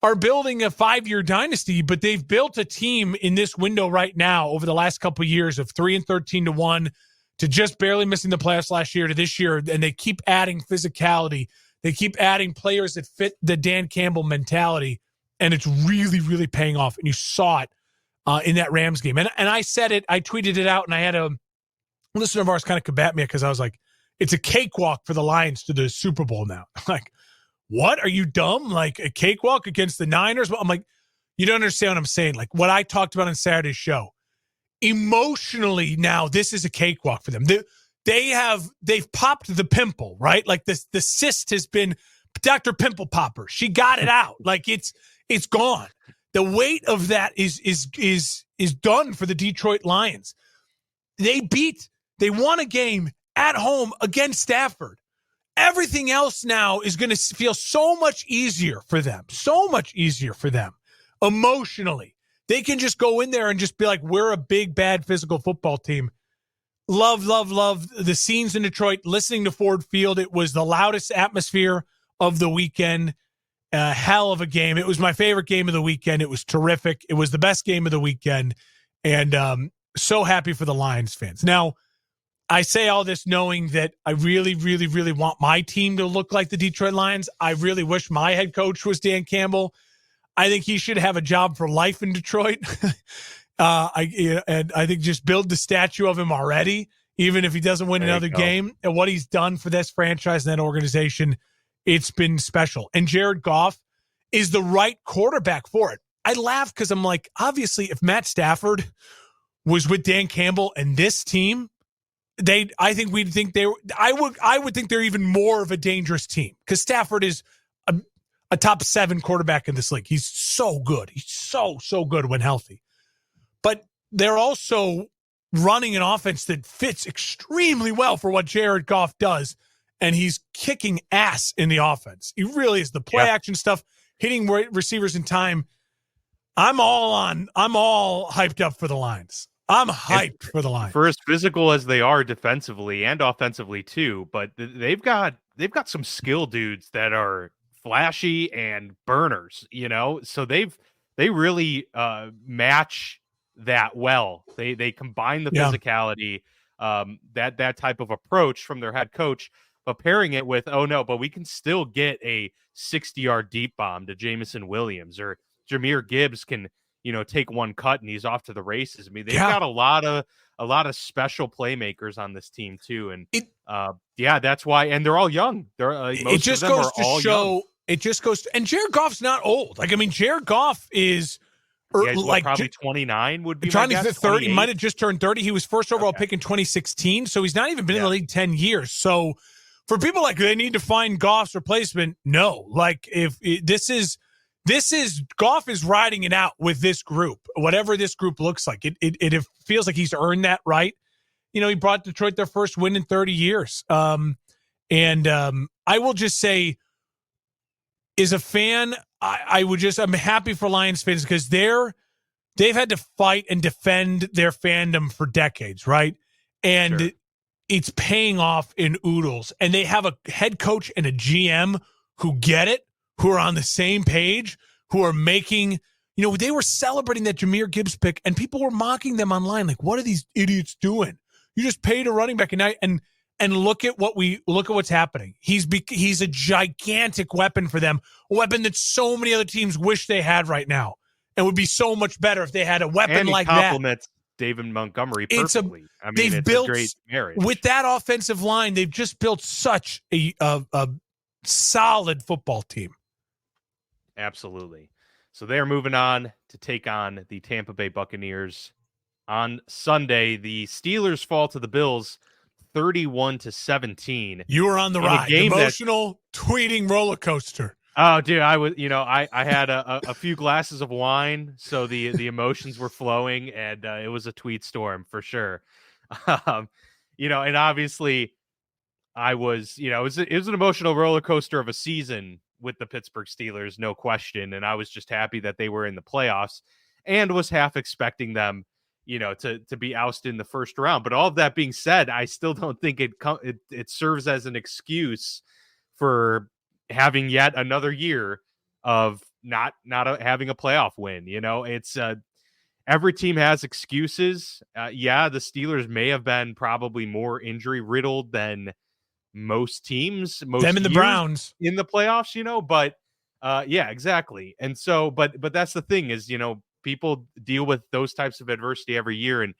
are building a 5-year dynasty, but they've built a team in this window right now over the last couple of years of 3-13-1 to just barely missing the playoffs last year to this year, and they keep adding physicality. They keep adding players that fit the Dan Campbell mentality, and it's really, really paying off, and you saw it in that Rams game. And I said it, I tweeted it out, and I had a listener of ours kind of combat me because I was like, it's a cakewalk for the Lions to the Super Bowl now. Like, what? Are you dumb? Like, a cakewalk against the Niners? I'm like, you don't understand what I'm saying. Like, what I talked about on Saturday's show. Emotionally now, this is a cakewalk for them. They've popped the pimple, right? Like, the cyst has been Dr. Pimple Popper. She got it out. Like, it's gone. The weight of that is done for the Detroit Lions. They won a game at home against Stafford. Everything else now is going to feel so much easier for them. So much easier for them emotionally. They can just go in there and just be like, we're a big, bad physical football team. Love the scenes in Detroit, listening to Ford Field. It was the loudest atmosphere of the weekend. A hell of a game. It was my favorite game of the weekend. It was terrific. It was the best game of the weekend. And so happy for the Lions fans. Now, I say all this knowing that I really, really, really want my team to look like the Detroit Lions. I really wish my head coach was Dan Campbell. I think he should have a job for life in Detroit. I think just build the statue of him already, even if he doesn't win another game. And what he's done for this franchise and that organization, it's been special. And Jared Goff is the right quarterback for it. I laugh because I'm like, obviously, if Matt Stafford was with Dan Campbell and this team, I would think they're even more of a dangerous team because Stafford is a top 7 quarterback in this league. He's so good. He's so good when healthy. But they're also running an offense that fits extremely well for what Jared Goff does. And he's kicking ass in the offense. He really is. The play action stuff, hitting receivers in time. I'm all hyped up for the Lions. I'm hyped for the Lions. For as physical as they are defensively and offensively too, but they've got some skill dudes that are flashy and burners, So they really match that well. They combine the physicality, that type of approach from their head coach. But pairing it with, but we can still get a 60-yard deep bomb to Jameson Williams, or Jahmyr Gibbs can, take one cut and he's off to the races. I mean, they've got a lot of special playmakers on this team too, and that's why. And they're all young. It just goes to show. It just goes. And Jared Goff's not old. Like, I mean, Jared Goff is. Probably 29 would be trying to get 30. He might have just turned 30. He was first overall pick in 2016, so he's not even been in the league 10 years. So. For people like they need to find Goff's replacement, no. Like this is Goff is riding it out with this group, whatever this group looks like. It feels like he's earned that right. He brought Detroit their first win in 30 years. I will just say, as a fan, I'm happy for Lions fans because they've had to fight and defend their fandom for decades, right? And. Sure. It's paying off in oodles. And they have a head coach and a GM who get it, who are on the same page, who are making, they were celebrating that Jahmyr Gibbs pick and people were mocking them online. Like, what are these idiots doing? You just paid a running back and look at what's happening. He's a gigantic weapon for them, a weapon that so many other teams wish they had right now. And would be so much better if they had a weapon like that. David Montgomery perfectly. They've it's built a great marriage. With that offensive line, they've just built such a solid football team. Absolutely. So they're moving on to take on the Tampa Bay Buccaneers on Sunday. The Steelers fall to the Bills 31-17. You were on the ride. Emotional tweeting roller coaster. Oh, dude, I was, I had a few glasses of wine, so the emotions were flowing, and it was a tweet storm for sure. And obviously I was, it was an emotional roller coaster of a season with the Pittsburgh Steelers, no question. And I was just happy that they were in the playoffs and was half expecting them, to be ousted in the first round. But all of that being said, I still don't think it serves as an excuse for having yet another year of not having a playoff win. It's every team has excuses. The Steelers may have been probably more injury riddled than most teams, them and the Browns in the playoffs, but exactly. And so, but that's the thing is, people deal with those types of adversity every year and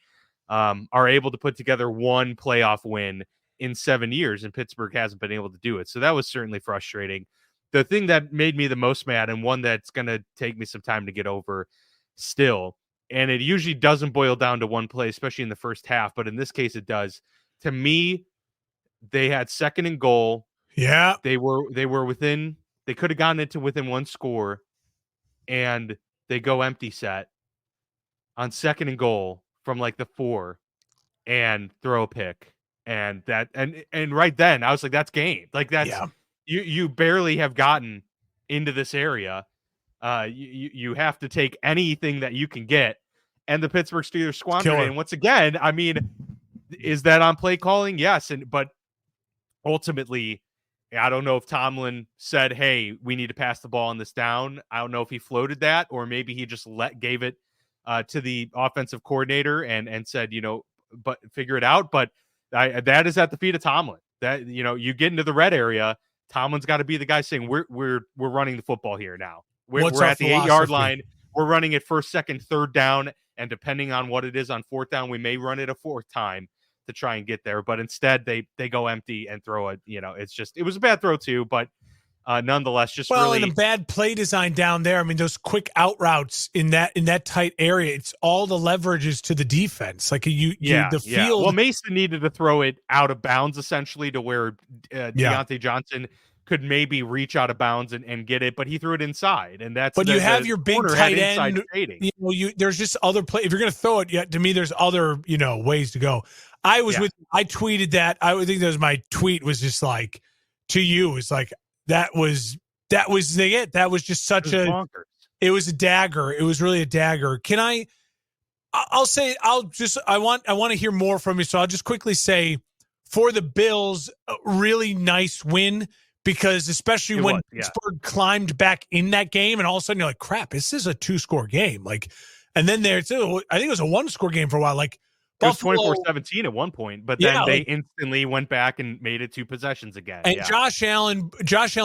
are able to put together one playoff win in 7 years, and Pittsburgh hasn't been able to do it. So that was certainly frustrating. The thing that made me the most mad, and one that's going to take me some time to get over still, and it usually doesn't boil down to one play, especially in the first half, but in this case it does. To me, they had second and goal. Yeah. They were within, they could have gotten into within one score, and they go empty set on second and goal from like the 4 and throw a pick. And that, and right then I was like, that's game. Like that's, you barely have gotten into this area. You have to take anything that you can get. And the Pittsburgh Steelers squandered it. And once again, is that on play calling? Yes. But ultimately, I don't know if Tomlin said, hey, we need to pass the ball on this down. I don't know if he floated that, or maybe he just gave it to the offensive coordinator and said, but figure it out. But that is at the feet of Tomlin. That, you get into the red area, Tomlin's got to be the guy saying, we're running the football here now. We're at the 8-yard line. We're running it first, second, third down. And depending on what it is on fourth down, we may run it a fourth time to try and get there. But instead they go empty and throw it. It was a bad throw too, but nonetheless, just and a bad play design down there. Those quick out routes in that tight area, it's all the leverages to the defense. Like the field. Well, Mason needed to throw it out of bounds essentially to where Deontay Johnson could maybe reach out of bounds and get it, but he threw it inside, and that's. But you have your big tight end. There's just other play. If you're going to throw it, to me, there's other ways to go. I tweeted that. I would think that was my tweet. Was just like to you. It's like that was it. That was just such bonkers. It was a dagger. It was really a dagger. Can I'll say I want to hear more from you. So I'll just quickly say for the Bills, a really nice win. Because especially when Pittsburgh climbed back in that game, and all of a sudden you're like, crap, this is a 2-score game. Like, and then I think it was a 1-score game for a while. Like, it was 24-17 at one point, but then they instantly went back and made it 2 possessions again. And Josh Allen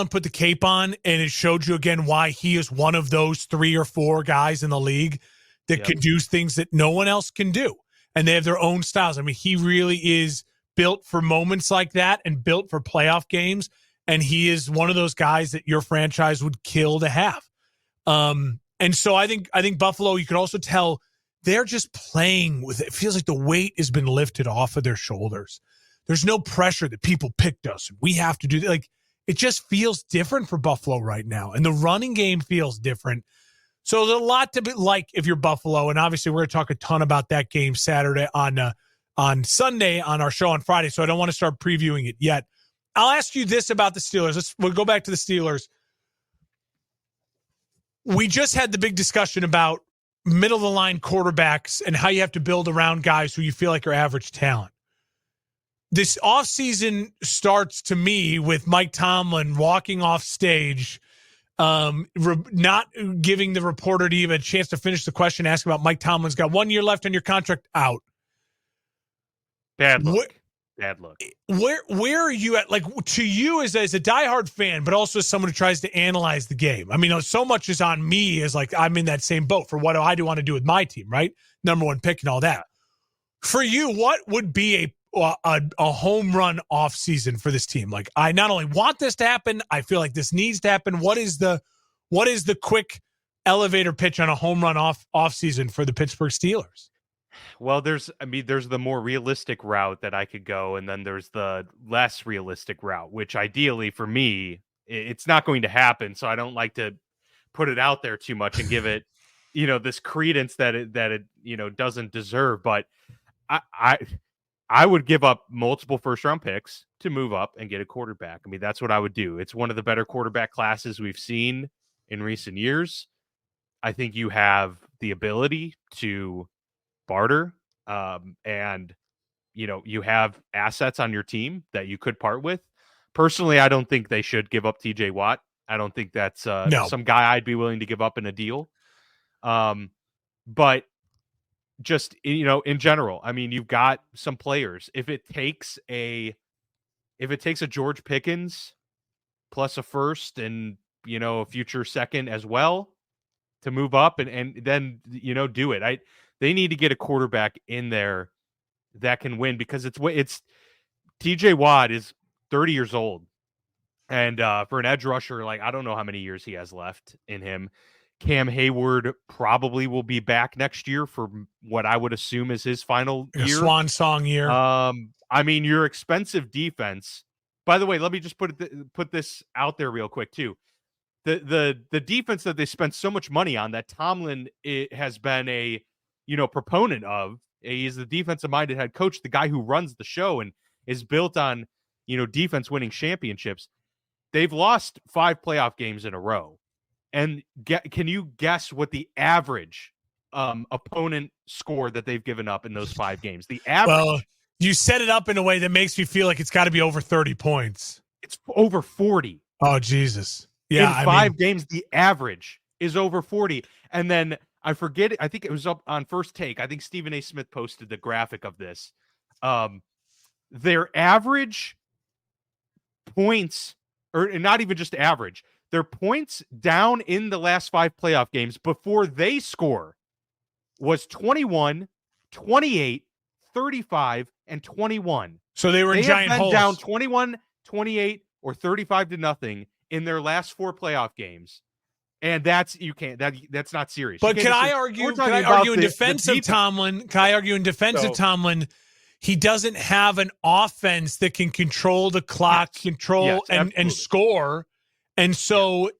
put the cape on, and it showed you again why he is one of those 3 or 4 guys in the league that can do things that no one else can do. And they have their own styles. He really is built for moments like that and built for playoff games. And he is one of those guys that your franchise would kill to have. And so I think Buffalo, you could also tell they're just playing with it. It feels like the weight has been lifted off of their shoulders. There's no pressure that people picked us. We have to do that. Like, it just feels different for Buffalo right now. And the running game feels different. So there's a lot to be like if you're Buffalo. And obviously we're going to talk a ton about that game Saturday on Sunday on our show on Friday. So I don't want to start previewing it yet. I'll ask you this about the Steelers. We'll go back to the Steelers. We just had the big discussion about middle-of-the-line quarterbacks and how you have to build around guys who you feel like are average talent. This offseason starts, to me, with Mike Tomlin walking off stage, not giving the reporter to even a chance to finish the question, asking about Mike Tomlin's got 1 year left on your contract, out. Bad luck. Bad look. Where are you at? Like, to you as a diehard fan, but also as someone who tries to analyze the game. So much is on me as like I'm in that same boat for what do I want to do with my team, right? Number 1 pick and all that. For you, what would be a home run off season for this team? Like, I not only want this to happen, I feel like this needs to happen. What is the quick elevator pitch on a home run off season for the Pittsburgh Steelers? Well, there's the more realistic route that I could go, and then there's the less realistic route, which ideally for me, it's not going to happen. So I don't like to put it out there too much and give it, this credence that it doesn't deserve. But I would give up multiple first round picks to move up and get a quarterback. I mean, that's what I would do. It's one of the better quarterback classes we've seen in recent years. I think you have the ability to barter, and you have assets on your team that you could part with. Personally, I don't think they should give up TJ Watt. I don't think that's some guy I'd be willing to give up in a deal. But just, in general, I mean, you've got some players. If it takes a George Pickens plus a first and, a future second as well to move up and then, do it. They need to get a quarterback in there that can win, because it's TJ Watt is 30 years old. And for an edge rusher, like, I don't know how many years he has left in him. Cam Hayward probably will be back next year for what I would assume is his final year. Swan song year. I mean, your expensive defense. By the way, let me just put this out there real quick too. The defense that they spent so much money on, that Tomlin has been a proponent of. He's the defensive-minded head coach, the guy who runs the show and is built on defense winning championships. They've lost 5 playoff games in a row. And can you guess what the average opponent score that they've given up in those 5 games? The average. Well, you set it up in a way that makes me feel like it's got to be over 30 points. It's over 40. Oh, Jesus. Yeah. In 5 games, the average is over 40. And then I forget, I think it was up on First Take. I think Stephen A. Smith posted the graphic of this. Their average points, or not even just average, their points down in the last 5 playoff games before they score was 21, 28, 35, and 21. So they were in giant holes. Down 21, 28, or 35-0 in their last 4 playoff games. And that's not serious. But can I argue in defense of Tomlin? Can I argue in defense of Tomlin? He doesn't have an offense that can control the clock, and score. And so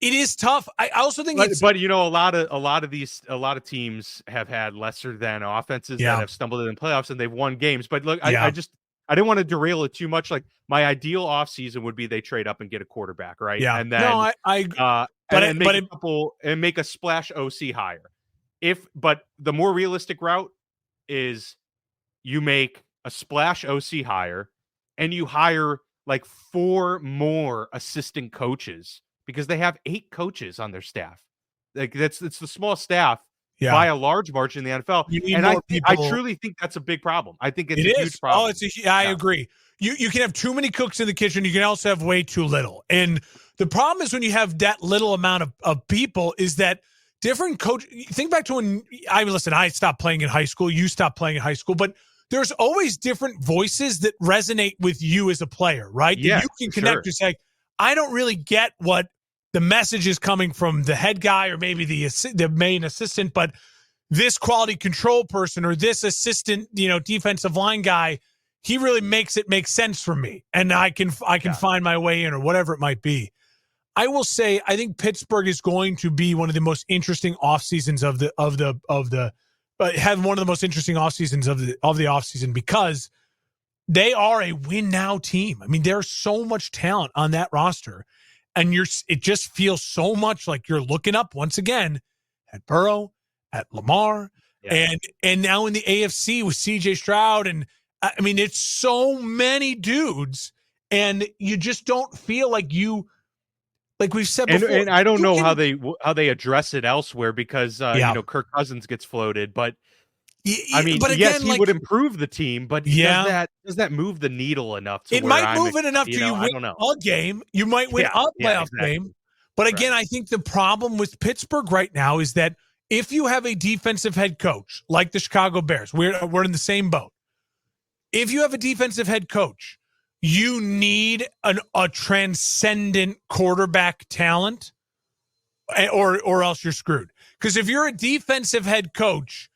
it is tough. I also think but a lot of teams have had lesser than offenses that have stumbled in playoffs and they've won games. But look, I didn't want to derail it too much. Like, my ideal offseason would be they trade up and get a quarterback, right? Yeah. And then make a splash OC hire. But the more realistic route is you make a splash OC hire and you hire like 4 more assistant coaches, because they have 8 coaches on their staff. Like, it's the small staff by a large margin in the NFL. And I truly think that's a big problem. I think it's a huge problem. I agree. You can have too many cooks in the kitchen. You can also have way too little. And the problem is when you have that little amount of people is that different coach. Think back to when I stopped playing in high school. You stopped playing in high school, but there's always different voices that resonate with you as a player, right? Yeah, that you can connect to say, I don't really get what the message is coming from the head guy or maybe the main assistant, but this quality control person or this assistant, defensive line guy, he really makes it make sense for me. And I can find my way in, or whatever it might be. I will say, I think Pittsburgh is going to be one of the most interesting off seasons have one of the most interesting off seasons of the off season, because they are a win now team. I mean, there's so much talent on that roster, and it just feels so much like you're looking up once again at Burrow, at Lamar, and now in the AFC with CJ Stroud. And I mean, it's so many dudes, and you just don't feel like like we've said before. And I don't know how they address it elsewhere, because Kirk Cousins gets floated, but I mean, but again, yes, he would improve the team, but does that move the needle enough? It might move it enough to you win a game. You might win a playoff game. But again, I think the problem with Pittsburgh right now is that if you have a defensive head coach like the Chicago Bears, we're in the same boat. If you have a defensive head coach, you need a transcendent quarterback talent, or else you're screwed. Because if you're a defensive head coach,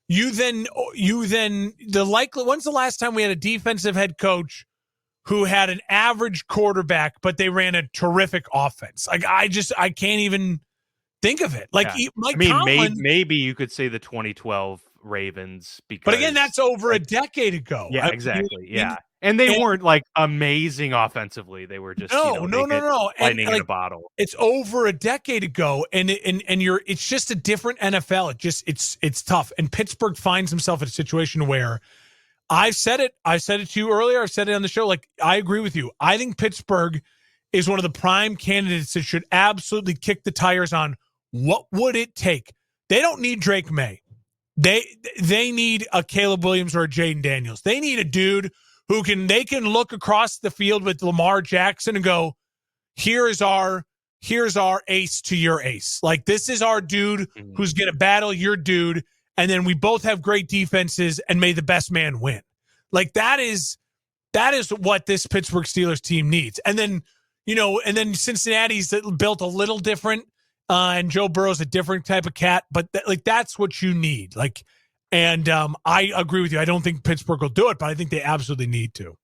when's the last time we had a defensive head coach who had an average quarterback, but they ran a terrific offense? Like, I can't even think of it. Like, Mike Tomlin, maybe you could say the 2012 Ravens, because, but again, that's over a decade ago. Yeah, exactly. Yeah. And they weren't like amazing offensively. They were just no. lightning in a bottle. It's over a decade ago, and it's just a different NFL. It's tough. And Pittsburgh finds himself in a situation where I said it to you earlier. I've said it on the show. Like, I agree with you. I think Pittsburgh is one of the prime candidates that should absolutely kick the tires on what would it take. They don't need Drake May. They need a Caleb Williams or a Jaden Daniels. They need a dude who can look across the field with Lamar Jackson and go, here's our ace to your ace. Like, this is our dude who's going to battle your dude, and then we both have great defenses, and may the best man win. Like, that is what this Pittsburgh Steelers team needs. And then, Cincinnati's built a little different, and Joe Burrow's a different type of cat, but that's what you need. Like, and I agree with you. I don't think Pittsburgh will do it, but I think they absolutely need to.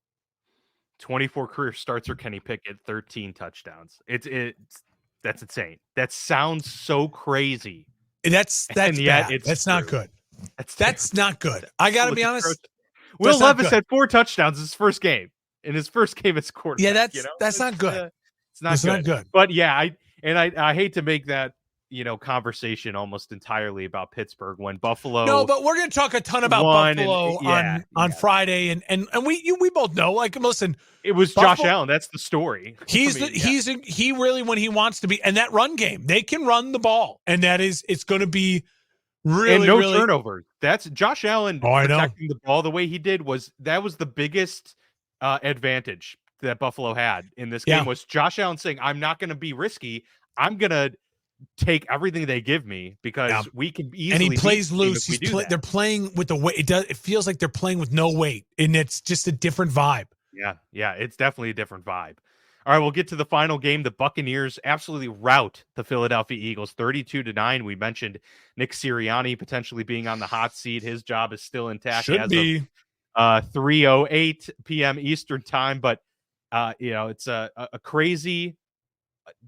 24 career starts for Kenny Pickett, 13 touchdowns. That's insane. That sounds so crazy. That's bad. That's not good. That's not good. I got to be honest. Will Levis had 4 touchdowns in his first game. In his first game as quarterback. Yeah, that's not good. It's not good. But yeah, I hate to make that conversation almost entirely about Pittsburgh when Buffalo. No, but we're going to talk a ton about Buffalo on Friday, and we both know. Like, listen, it was Buffalo, Josh Allen. That's the story. He really, when he wants to be, and that run game, they can run the ball, and it's going to be really, and no really, turnover. That's Josh Allen protecting the ball the way he did was the biggest advantage that Buffalo had in this game was Josh Allen saying, I'm not going to be risky. I'm going to take everything they give me because we can easily. And he plays loose. They're playing with the weight. It feels like they're playing with no weight, and it's just a different vibe. Yeah, it's definitely a different vibe. All right, we'll get to the final game. The Buccaneers absolutely rout the Philadelphia Eagles 32-9. We mentioned Nick Sirianni potentially being on the hot seat. His job is still intact. Should be. 3:08 p.m. Eastern time, but it's a crazy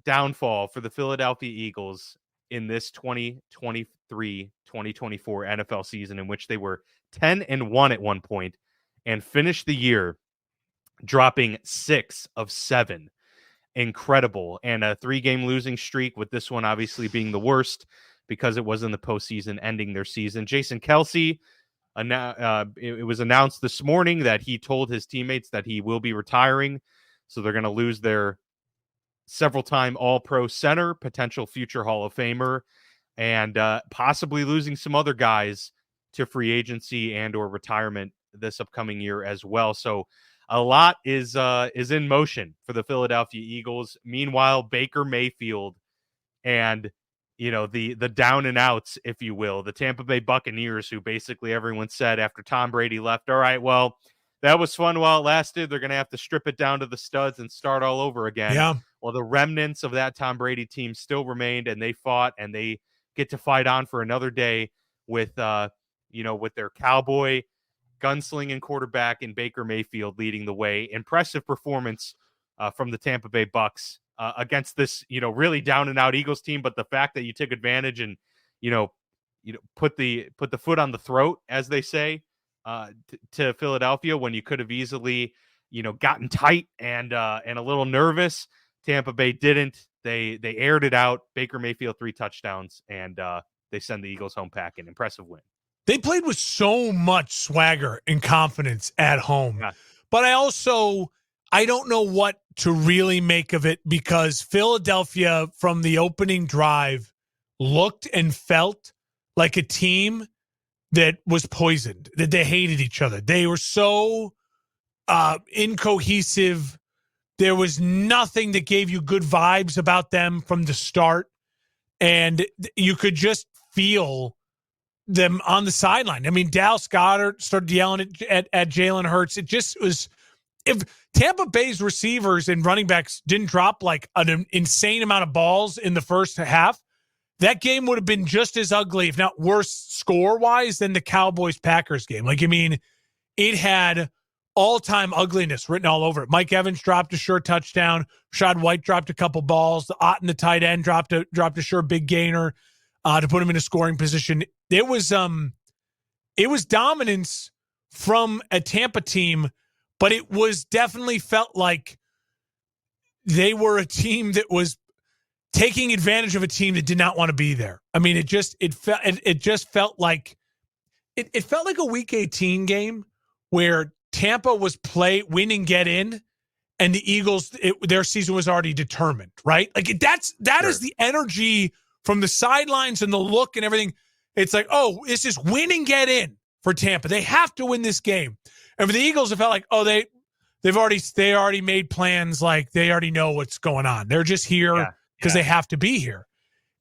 downfall for the Philadelphia Eagles in this 2023-2024 NFL season, in which they were 10-1 at one point and finished the year dropping 6 of 7. Incredible. And a 3-game losing streak, with this one obviously being the worst because it was in the postseason, ending their season. Jason Kelce, it was announced this morning that he told his teammates that he will be retiring. So they're going to lose their several-time All-Pro center, potential future Hall of Famer, and possibly losing some other guys to free agency and or retirement this upcoming year as well. So a lot is in motion for the Philadelphia Eagles. Meanwhile, Baker Mayfield and the down and outs, if you will, the Tampa Bay Buccaneers, who basically everyone said after Tom Brady left, all right, well, that was fun while it lasted. They're going to have to strip it down to the studs and start all over again. Yeah. Well, the remnants of that Tom Brady team still remained, and they fought, and they get to fight on for another day with their cowboy gunslinging quarterback in Baker Mayfield leading the way. Impressive performance from the Tampa Bay Bucs against this, really down and out Eagles team. But the fact that you took advantage and, put the foot on the throat, as they say, to Philadelphia when you could have easily, gotten tight and a little nervous. Tampa Bay didn't. They aired it out. Baker Mayfield 3 touchdowns, and they send the Eagles home packing. Impressive win. They played with so much swagger and confidence at home. Yeah. But I don't know what to really make of it, because Philadelphia from the opening drive looked and felt like a team that was poisoned, that they hated each other. They were so incohesive. There was nothing that gave you good vibes about them from the start. And you could just feel them on the sideline. I mean, Dallas Goedert started yelling at Jalen Hurts. It just was, if Tampa Bay's receivers and running backs didn't drop like an insane amount of balls in the first half, that game would have been just as ugly, if not worse, score-wise than the Cowboys-Packers game. Like, I mean, it had all-time ugliness written all over it. Mike Evans dropped a sure touchdown. Rashad White dropped a couple balls. Otten, the tight end, dropped a sure big gainer to put him in a scoring position. It was dominance from a Tampa team, but it was definitely felt like they were a team that was taking advantage of a team that did not want to be there. I mean, it just felt like a Week 18 game where Tampa was win and get in, and the Eagles, their season was already determined, right? Like that Sure. is the energy from the sidelines and the look and everything. It's like, oh, it's just win and get in for Tampa. They have to win this game. And for the Eagles, it felt like, oh, they already made plans. Like they already know what's going on. They're just here because they have to be here.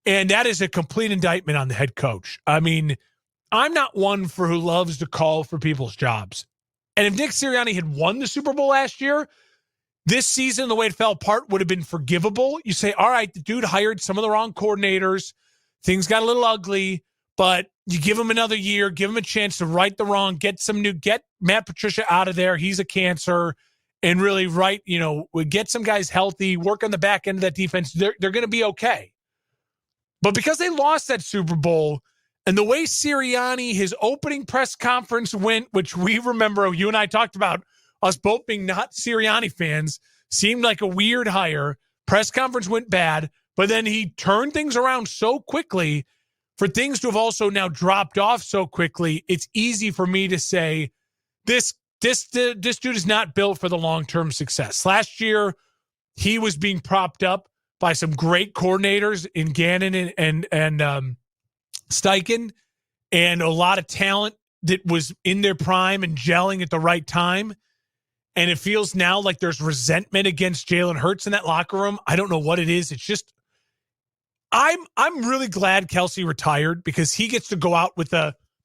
And that is a complete indictment on the head coach. I mean, I'm not one who loves to call for people's jobs. And if Nick Sirianni had won the Super Bowl last year, this season, the way it fell apart would have been forgivable. You say, all right, the dude hired some of the wrong coordinators. Things got a little ugly, but you give him another year, give him a chance to right the wrong, get Matt Patricia out of there. He's a cancer. And really get some guys healthy, work on the back end of that defense. They're going to be okay. But because they lost that Super Bowl, and the way Sirianni, his opening press conference went, which we remember, you and I talked about, us both being not Sirianni fans, seemed like a weird hire. Press conference went bad, but then he turned things around so quickly. For things to have also now dropped off so quickly, it's easy for me to say this dude is not built for the long-term success. Last year, he was being propped up by some great coordinators in Gannon and Steichen, and a lot of talent that was in their prime and gelling at the right time. And it feels now like there's resentment against Jalen Hurts in that locker room. I don't know what it is. It's just, I'm really glad Kelsey retired because he gets to go out with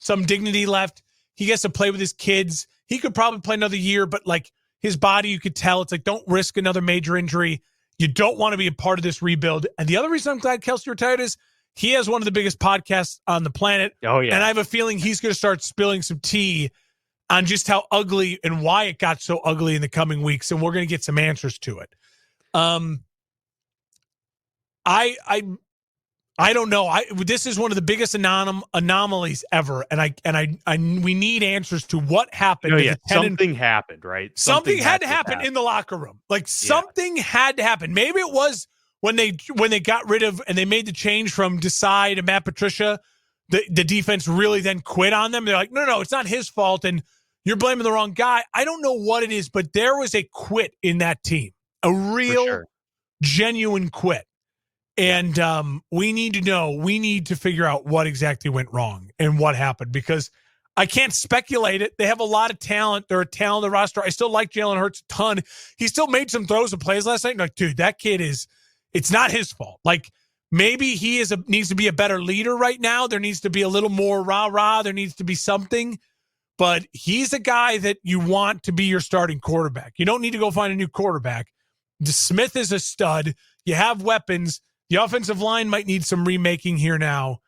some dignity left. He gets to play with his kids. He could probably play another year, but like his body, you could tell it's like, don't risk another major injury. You don't want to be a part of this rebuild. And the other reason I'm glad Kelsey retired is he has one of the biggest podcasts on the planet. Oh, yeah. And I have a feeling he's going to start spilling some tea on just how ugly and why it got so ugly in the coming weeks. And we're going to get some answers to it. I don't know. This is one of the biggest anomalies ever, and we need answers to what happened. Oh, yeah. Something happened, right? Something had to happen in the locker room. Like something had to happen. Maybe it was when they got rid of and they made the change from Desai to Matt Patricia. The defense really then quit on them. They're like, no, it's not his fault, and you're blaming the wrong guy. I don't know what it is, but there was a quit in that team, a real, genuine quit. And we need to know, we need to figure out what exactly went wrong and what happened, because I can't speculate it. They have a lot of talent. They're a talented roster. I still like Jalen Hurts a ton. He still made some throws and plays last night. Like, dude, that kid it's not his fault. Like, maybe he needs to be a better leader right now. There needs to be a little more rah-rah. There needs to be something. But he's a guy that you want to be your starting quarterback. You don't need to go find a new quarterback. Smith is a stud. You have weapons. The offensive line might need some remaking here now.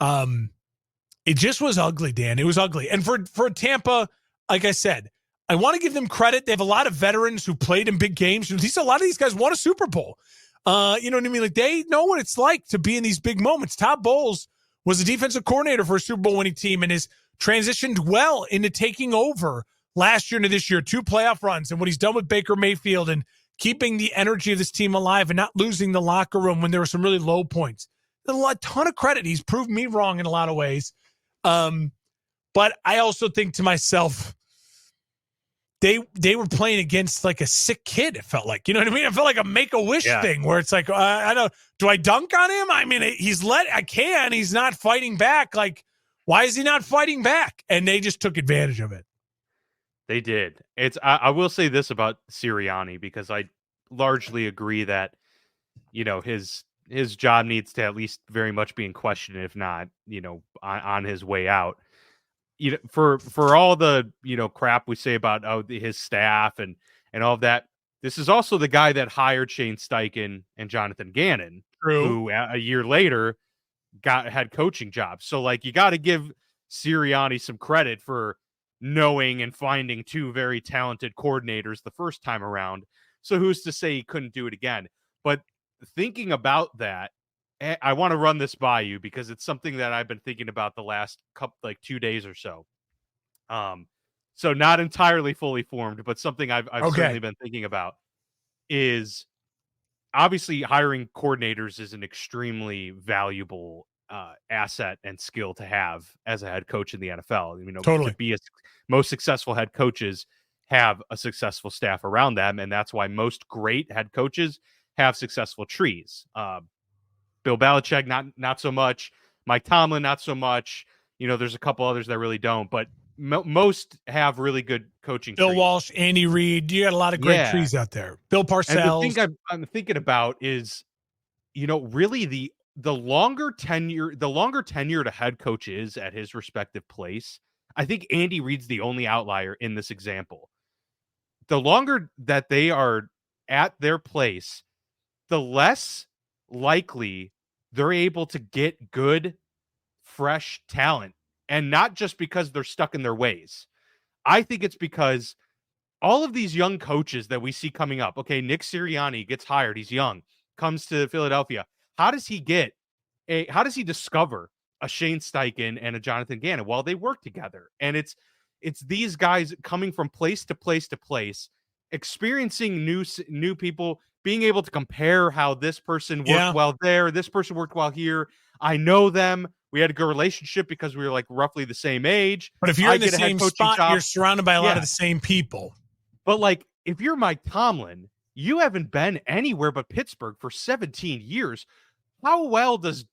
It just was ugly, Dan. It was ugly. And for Tampa, like I said, I want to give them credit. They have a lot of veterans who played in big games. A lot of these guys won a Super Bowl. You know what I mean? Like, they know what it's like to be in these big moments. Todd Bowles was a defensive coordinator for a Super Bowl winning team and has transitioned well into taking over last year into this year, 2 playoff runs, and what he's done with Baker Mayfield and keeping the energy of this team alive and not losing the locker room when there were some really low points. A ton of credit. He's proved me wrong in a lot of ways. But I also think to myself, they were playing against like a sick kid, it felt like. You know what I mean? It felt like a Make-A-Wish thing where it's like, I don't, do I dunk on him? I mean, he's not fighting back. Like, why is he not fighting back? And they just took advantage of it. They did. I will say this about Sirianni, because I largely agree that, his his job needs to at least very much be in question, if not, on his way out. For all the crap we say about his staff and all of that, this is also the guy that hired Shane Steichen and Jonathan Gannon, who a year later had coaching jobs. So like you got to give Sirianni some credit for knowing and finding two very talented coordinators the first time around. So who's to say he couldn't do it again? But thinking about that, I want to run this by you because it's something that I've been thinking about the last 2 days or so. So not entirely fully formed, but something I've certainly been thinking about is obviously hiring coordinators is an extremely valuable asset and skill to have as a head coach in the NFL. Totally. To be most successful head coaches have a successful staff around them, and that's why most great head coaches have successful trees. Bill Belichick, not so much. Mike Tomlin, not so much. There's a couple others that really don't, but most have really good coaching. Bill trees. Walsh, Andy Reid. You got a lot of great trees out there. Bill Parcells. And the thing I'm thinking about is, really the longer tenured a head coach is at his respective place. I think Andy Reid's the only outlier in this example. The longer that they are at their place, the less likely they're able to get good, fresh talent. And not just because they're stuck in their ways. I think it's because all of these young coaches that we see coming up, okay, Nick Sirianni gets hired. He's young, comes to Philadelphia. How does he discover a Shane Steichen and a Jonathan Gannon? Well, they work together. And it's these guys coming from place to place to place, experiencing new people, being able to compare how this person worked well there, this person worked well here. I know them. We had a good relationship because we were like roughly the same age. But if you're in the same spot, you're surrounded by a lot of the same people. But like, if you're Mike Tomlin, you haven't been anywhere but Pittsburgh for 17 years. How well does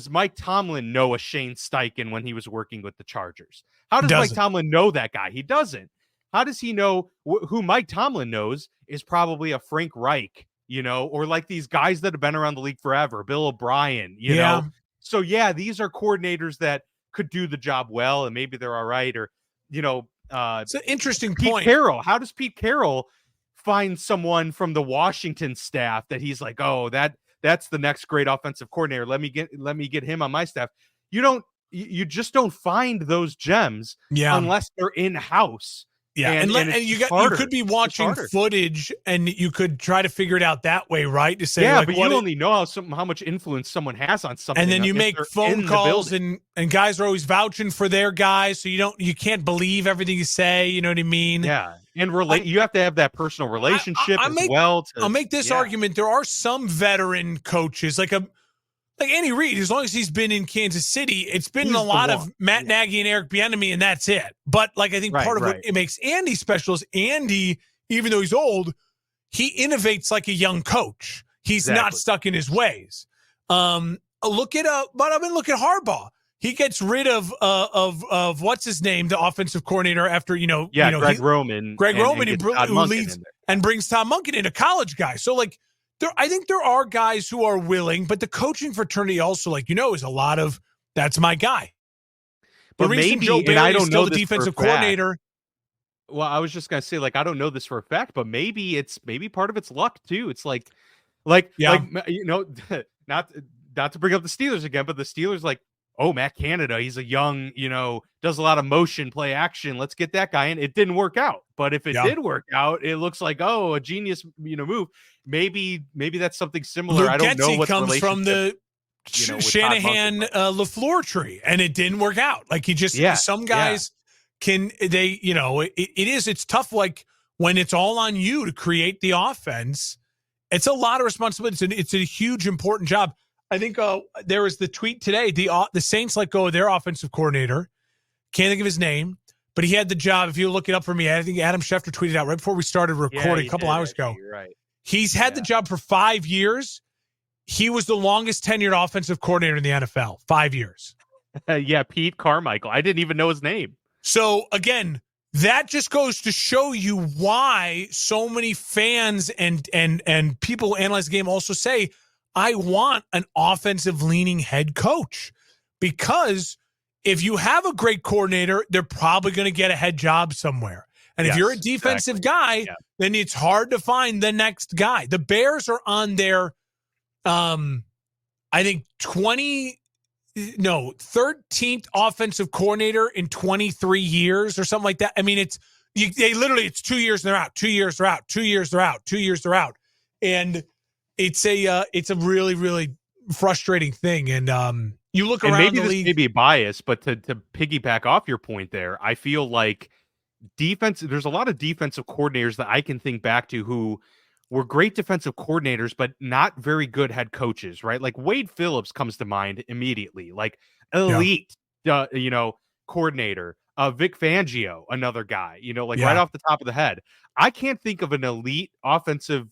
Mike Tomlin know a Shane Steichen when he was working with the Chargers? How does Mike Tomlin know that guy? He doesn't. How does he know who Mike Tomlin knows is probably a Frank Reich, or like these guys that have been around the league forever, Bill O'Brien, you know? So these are coordinators that could do the job well, and maybe they're all right. Or, it's an interesting Pete point. Carroll. How does Pete Carroll find someone from the Washington staff that he's like, oh, that's the next great offensive coordinator. Let me get him on my staff. You just don't find those gems unless they're in house. Yeah, and you could be watching footage, and you could try to figure it out that way, right? To say, but you only know how much influence someone has on something, and then you make phone calls, and guys are always vouching for their guys, so you can't believe everything you say. You know what I mean? Yeah, and you have to have that personal relationship I'll make this argument: there are some veteran coaches, like Andy Reid, as long as he's been in Kansas City, it's been a lot of Matt Nagy and Eric Bieniemy, and that's it. But I think part of what it makes Andy special is Andy, even though he's old, he innovates like a young coach. He's not stuck in his ways. Look at Harbaugh. He gets rid of what's his name, the offensive coordinator after Greg Roman. Who leads and brings Tom Monken in, a college guy. So I think there are guys who are willing, but the coaching fraternity also, is a lot of that's my guy. But the reason maybe Joe Barry I don't is still know the defensive coordinator. Well, I was just gonna say, I don't know this for a fact, but maybe part of it's luck too. It's not to bring up the Steelers again, but the Steelers Matt Canada, he's a young, does a lot of motion, play action. Let's get that guy in. It didn't work out. But if it did work out, it looks like, a genius, move. Maybe that's something similar. Luke I don't know what comes from the Shanahan LaFleur tree, and it didn't work out. Some guys can, it's tough. When it's all on you to create the offense, it's a lot of responsibility. It's a huge, important job. I think there was the tweet today. The Saints let go of their offensive coordinator. Can't think of his name, but he had the job. If you look it up for me, I think Adam Schefter tweeted out right before we started recording a couple hours ago. You're right. He's had the job for 5 years. He was the longest tenured offensive coordinator in the NFL. 5 years. Pete Carmichael. I didn't even know his name. So again, that just goes to show you why so many fans and people who analyze the game also say, I want an offensive leaning head coach, because if you have a great coordinator, they're probably going to get a head job somewhere. And if you're a defensive guy, then it's hard to find the next guy. The Bears are on their, I think 13th offensive coordinator in 23 years or something like that. I mean, it's 2 years and they're out, 2 years they're out, 2 years they're out, 2 years they're out. And it's a really, really frustrating thing. And you look around maybe the league. This may be biased, but to piggyback off your point there, I feel like there's a lot of defensive coordinators that I can think back to who were great defensive coordinators, but not very good head coaches, right? Like Wade Phillips comes to mind immediately, like elite, coordinator. Vic Fangio, another guy, right off the top of the head. I can't think of an elite offensive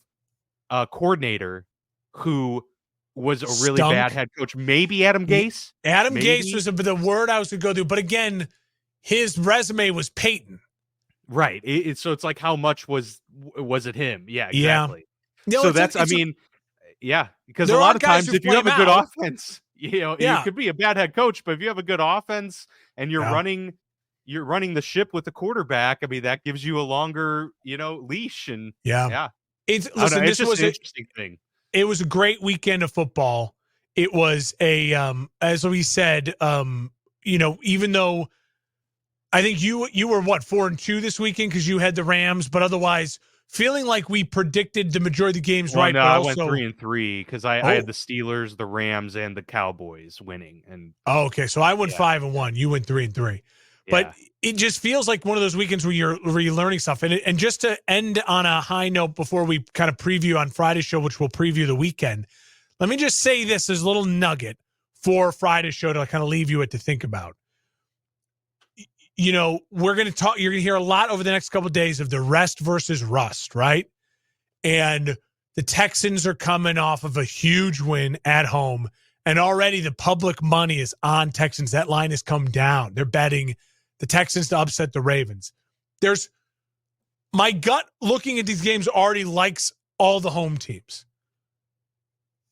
coordinator who was a really bad head coach. Maybe Adam Gase. Gase was the word I was going to go through, but again, his resume was Peyton. Right. So it's like, how much was it him? Yeah, exactly. Yeah. So because a lot of times if you have a good offense, you could be a bad head coach, but if you have a good offense and you're running the ship with the quarterback, I mean, that gives you a longer, leash. And It's just an interesting thing. It was a great weekend of football. It was as we said, even though I think you were 4-2 this weekend because you had the Rams, but otherwise feeling like we predicted the majority of the games right. No, but I also, went 3-3 because I had the Steelers, the Rams, and the Cowboys winning. And okay, so I went 5-1. You went 3-3. But it just feels like one of those weekends where you're learning stuff. And just to end on a high note before we kind of preview on Friday's show, which we'll preview the weekend, let me just say this as a little nugget for Friday's show to kind of leave you with to think about. We're going to talk, you're going to hear a lot over the next couple of days of the rest versus rust, right? And the Texans are coming off of a huge win at home, and already the public money is on Texans. That line has come down. They're betting the Texans to upset the Ravens. My gut looking at these games already likes all the home teams.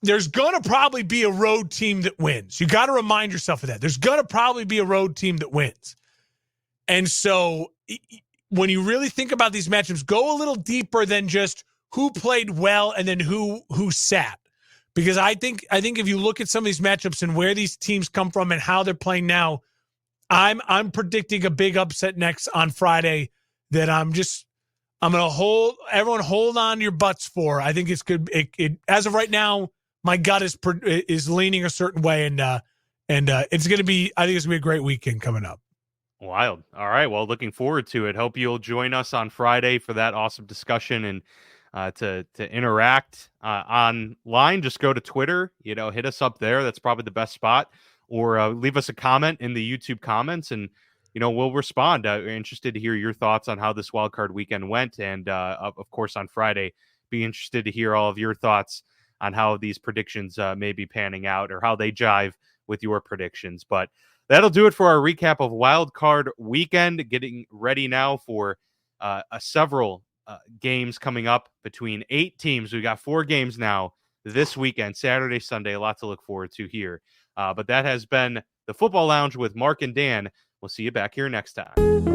There's going to probably be a road team that wins. You got to remind yourself of that. There's going to probably be a road team that wins. And so when you really think about these matchups, go a little deeper than just who played well and then who sat. Because I think if you look at some of these matchups and where these teams come from and how they're playing now, I'm predicting a big upset next on Friday that I'm going to hold on to your butts for. I think it's good. As of right now, my gut is leaning a certain way, and it's going to be. I think it's going to be a great weekend coming up. Wild. All right. Well, looking forward to it. Hope you'll join us on Friday for that awesome discussion and to interact online. Just go to Twitter. Hit us up there. That's probably the best spot. Or leave us a comment in the YouTube comments, and we'll respond. We're interested to hear your thoughts on how this wildcard weekend went, and of course on Friday, be interested to hear all of your thoughts on how these predictions may be panning out or how they jive with your predictions. But that'll do it for our recap of wildcard weekend. Getting ready now for several games coming up between 8 teams. We got 4 games now this weekend, Saturday, Sunday. A lot to look forward to here. But that has been the Football Lounge with Mark and Dan. We'll see you back here next time.